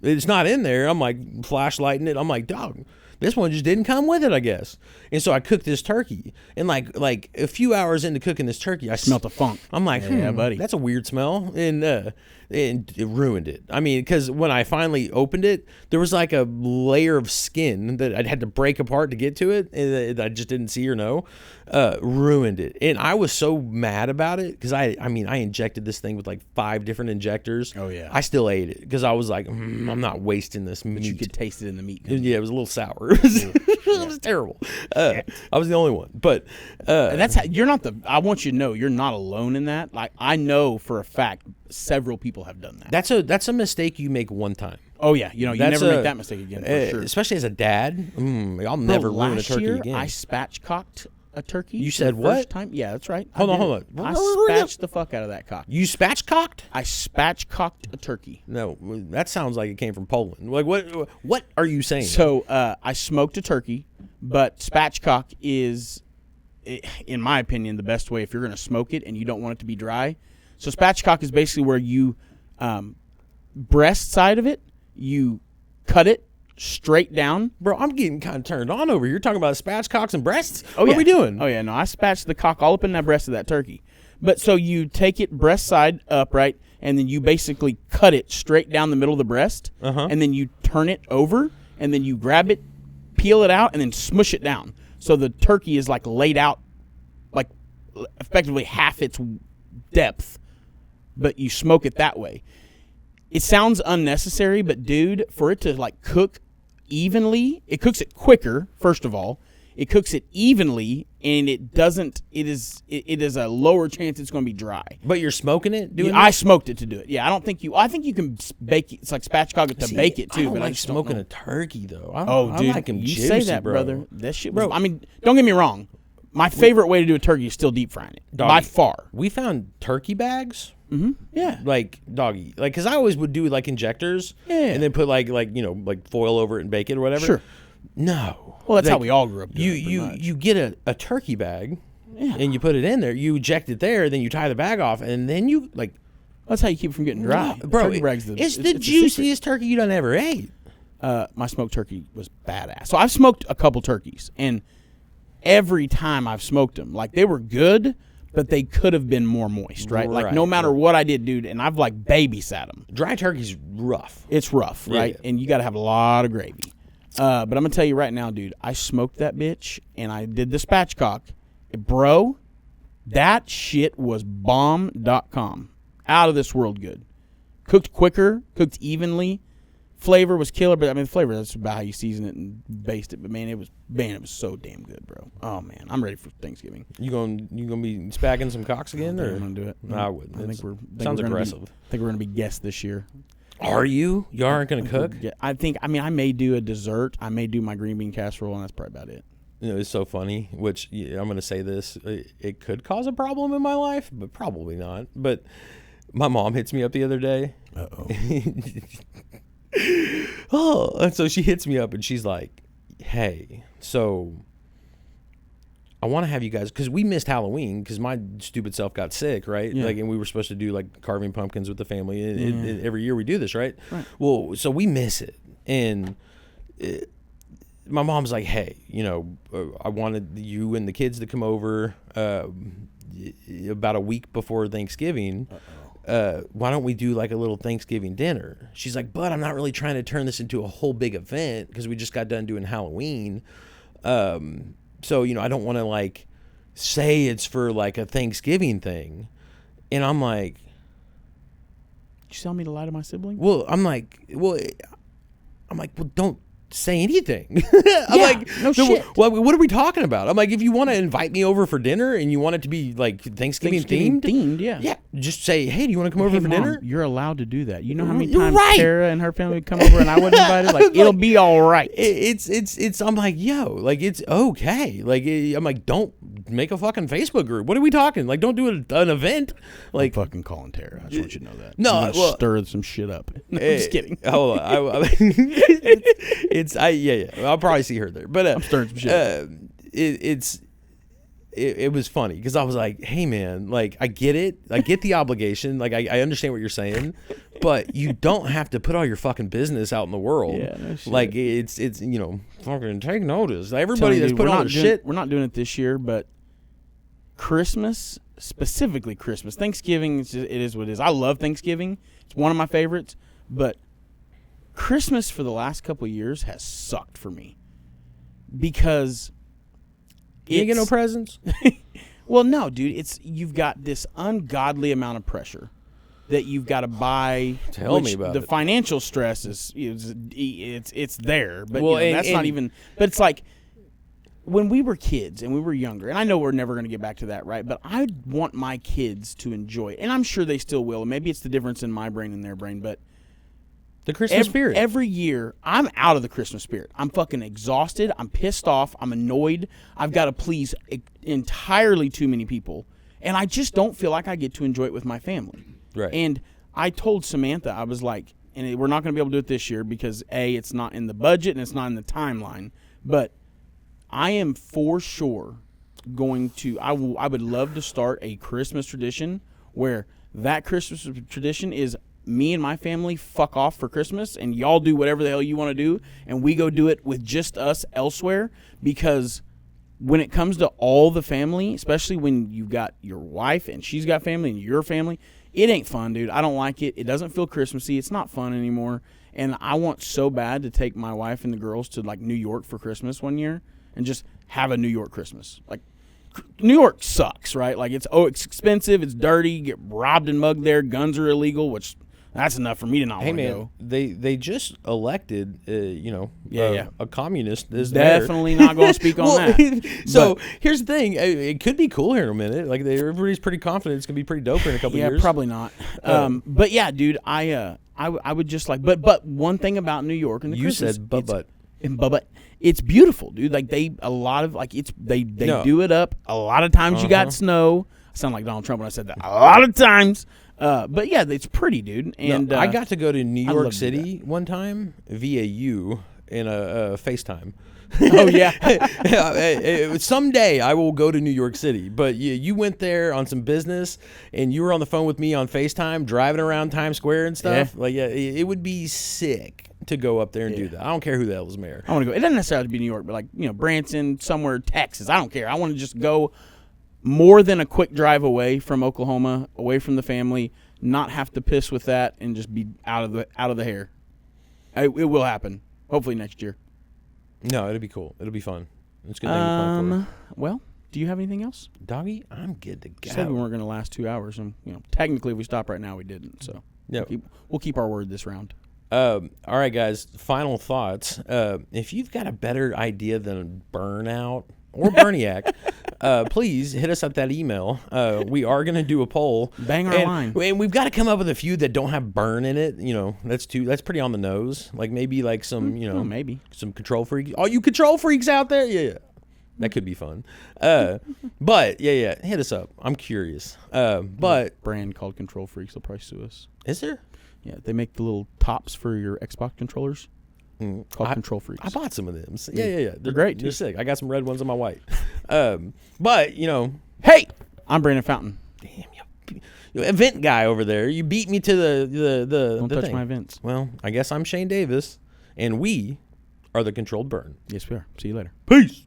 it's not in there. I'm like flashlighting it. I'm like, dog, this one just didn't come with it, I guess. And so I cooked this turkey, and like a few hours into cooking this turkey, I Smelt the funk. I'm like, Yeah, buddy. that's a weird smell, and it ruined it. I mean, because when I finally opened it, there was like a layer of skin that I'd had to break apart to get to it, and I just didn't see or know. Ruined it, and I was so mad about it because I mean, I injected this thing with like 5 different injectors. Oh, yeah. I still ate it because I was like, I'm not wasting this meat. But you could taste it in the meat. Yeah, it was a little sour. It was terrible. I was the only one, but And that's how, you're not the. I want you to know you're not alone in that. Like I know for a fact several people have done that. that's a mistake you make one time. Oh yeah, you That's never make that mistake again for sure. Especially as a dad. I'll Bro, never ruin a last turkey year, again. I spatchcocked a turkey. You for said the what? First time. Yeah, that's right. Hold I on, did hold it. on. I spatched the fuck out of that cock. You spatchcocked? I spatchcocked a turkey. No, that sounds like it came from Poland. Like what are you saying? So I smoked a turkey, but spatchcock is, in my opinion, the best way if you're going to smoke it and you don't want it to be dry. So spatchcock is basically where you breast side of it, you cut it straight down. Bro, I'm getting kind of turned on over here. You're talking about spatchcocks and breasts? Oh, what yeah. are we doing? Oh yeah, no, I spatched the cock all up in that breast of that turkey. But so you take it breast side up, right, and then you basically cut it straight down the middle of the breast, and then you turn it over, and then you grab it, peel it out, and then smush it down. So the turkey is like laid out, like effectively half its depth, but you smoke it that way. It sounds unnecessary, but dude, for it to like cook evenly, it cooks it quicker. First of all, it cooks it evenly, and it doesn't. It is a lower chance it's going to be dry. But you're smoking it? Doing I that? smoked it to do it. Yeah, I don't think you. I think you can bake it. It's like spatchcock it to See, bake it too. I don't but like I just don't smoking know. a turkey though. I Dude, like 'em you juicy, say that, bro. brother. That shit was. I mean, don't get me wrong. My favorite way to do a turkey is still deep frying it by far. We found turkey bags. Yeah. Like doggy, like because I always would do like injectors, and then put like foil over it and bake it or whatever. Sure. No. Well, that's Like, how we all grew up. Doing it, pretty much. You get a turkey bag, and you put it in there. You eject it there, then you tie the bag off, and then you like, That's how you keep it from getting dry. The bro. turkey bag's It's the secret. juiciest turkey you done ever ate. My smoked turkey was badass. So I've smoked a couple turkeys, and every time I've smoked them, like they were good, but they could have been more moist, right? Like no matter what I did, dude, and I've like babysat them. Dry turkey's rough. It's rough, right? Yeah. And you got to have a lot of gravy. But I'm gonna tell you right now, dude, I smoked that bitch, and I did the spatchcock, bro. That shit was bomb.com. Out of this world good. Cooked quicker, cooked evenly. Flavor was killer, but I mean, the flavor, that's about how you season it and baste it. But man, it was so damn good, bro. Oh man, I'm ready for Thanksgiving. You gonna be spacking some cocks again, or I'm gonna do it. No, I wouldn't. I think sounds we're gonna aggressive. I think we're gonna be guests this year. Are you? You aren't gonna cook? Yeah, I mean, I may do a dessert. I may do my green bean casserole, and that's probably about it. You know, it's so funny. Which I'm gonna say this: it could cause a problem in my life, but probably not. But my mom hits me up the other day. Oh, and so she hits me up and she's like, "Hey, so I want to have you guys because we missed Halloween because my stupid self got sick, right? Yeah. Like, and we were supposed to do like carving pumpkins with the family. And every year we do this, right? Right. Well, so we miss it, and my mom's like, "Hey, I wanted you and the kids to come over about a week before Thanksgiving." Why don't we do like a little Thanksgiving dinner? She's like, but I'm not really trying to turn this into a whole big event because we just got done doing Halloween. So, I don't want to like say it's for like a Thanksgiving thing. And I'm like, Did you tell me to lie to my sibling? well, don't say anything. I'm Yeah, like, no so shit. what are we talking about? I'm like, if you want to invite me over for dinner and you want it to be like Thanksgiving themed, yeah. just say, hey, do you want to come over Hey, for Mom, dinner? you're allowed to do that. You know how many You're times right. Tara and her family would come over and I wasn't invited? Like, it'll be all right. It's I'm like, yo, like, it's okay. Like, I'm like, don't make a fucking Facebook group. What are we talking? Like, don't do an event. Like, I'm fucking calling Tara. I just want you to know that. No, I'm gonna well- stir some shit up. No, I'm just kidding. Hold on. I'll probably see her there. But I'm stirring some shit up. It was funny because I was like, hey man, like I get it. I get the obligation. Like I understand what you're saying, but you don't have to put all your fucking business out in the world. Yeah, no shit. Like it's fucking take notice. Everybody Telling you, that's dude, put we're all not their doing- shit. We're not doing it this year, but Christmas, specifically Christmas, Thanksgiving, it is what it is. I love Thanksgiving. It's one of my favorites, but Christmas for the last couple of years has sucked for me because You ain't get no presents. well, no, dude, you've got this ungodly amount of pressure that you've got to buy. Tell me about the it. financial stress it's there, but Well, that's not and- even. But it's like when we were kids and we were younger, and I know we're never going to get back to that, right? But I want my kids to enjoy it, and I'm sure they still will. And maybe it's the difference in my brain and their brain, but The Christmas spirit. every year, I'm out of the Christmas spirit. I'm fucking exhausted. I'm pissed off. I'm annoyed. I've got to please entirely too many people. And I just don't feel like I get to enjoy it with my family. Right. And I told Samantha, I was like, and we're not going to be able to do it this year because, A, it's not in the budget and it's not in the timeline. But I am for sure going to, I would love to start a Christmas tradition where that Christmas tradition is me and my family fuck off for Christmas and y'all do whatever the hell you want to do and we go do it with just us elsewhere, because when it comes to all the family, especially when you've got your wife and she's got family and your family, it ain't fun, dude. I don't like it. It doesn't feel Christmassy. It's not fun anymore. And I want so bad to take my wife and the girls to like New York for Christmas one year and just have a New York Christmas. Like, New York sucks, right? Like, it's expensive, it's dirty, you get robbed and mugged there, guns are illegal, which that's enough for me to not Hey want to man, go. they just elected, a communist as Definitely not going to speak on that. So But- here's the thing: it could be cool here in a minute. Like everybody's pretty confident it's gonna be pretty dope in a couple Yeah, years. probably not. But yeah, dude, I would just like, but one thing about New York and the You Christmas, said but. but it's beautiful, dude. Like they No. do it up. A lot of times you got snow. I sound like Donald Trump when I said that. A lot of times, but yeah, it's pretty, dude. And I got to go to New I'd York love to do City one time via you in a FaceTime. oh yeah, Someday I will go to New York City, but you went there on some business and you were on the phone with me on FaceTime driving around Times Square and stuff. Yeah. Like, it would be sick to go up there and do that. I don't care who the hell is mayor. I want to go. It doesn't necessarily have to be New York, but like Branson, somewhere Texas. I don't care. I want to just go more than a quick drive away from Oklahoma, away from the family, not have to piss with that, and just be out of the hair. It will happen. Hopefully next year. No, it'll be cool. It'll be fun. It's a good thing to plan for. Well, do you have anything else? Doggy, I'm good to You said we go. weren't going to last 2 hours, and technically, if we stop right now, we didn't. So Yeah. we'll keep our word this round. All right, guys. Final thoughts. If you've got a better idea than burnout or Berniac, please hit us up that email. We are going to do a poll. Bang our line. And we've got to come up with a few that don't have burn in it. That's pretty on the nose. Like maybe like some, maybe. some control freaks. All you control freaks out there? Yeah. That could be fun. But yeah, hit us up. I'm curious. But Brand called Control Freaks will probably sue us. is there? Yeah, they make the little tops for your Xbox controllers called Control Freaks. I bought some of them. Yeah. They're great, They're too. sick. I got some red ones on my white. But Hey, I'm Brandon Fountain. damn you event guy over there. You beat me to the Don't the touch thing. my events. Well, I guess I'm Shane Davis, and we are the Controlled Burn. Yes, we are. See you later. Peace.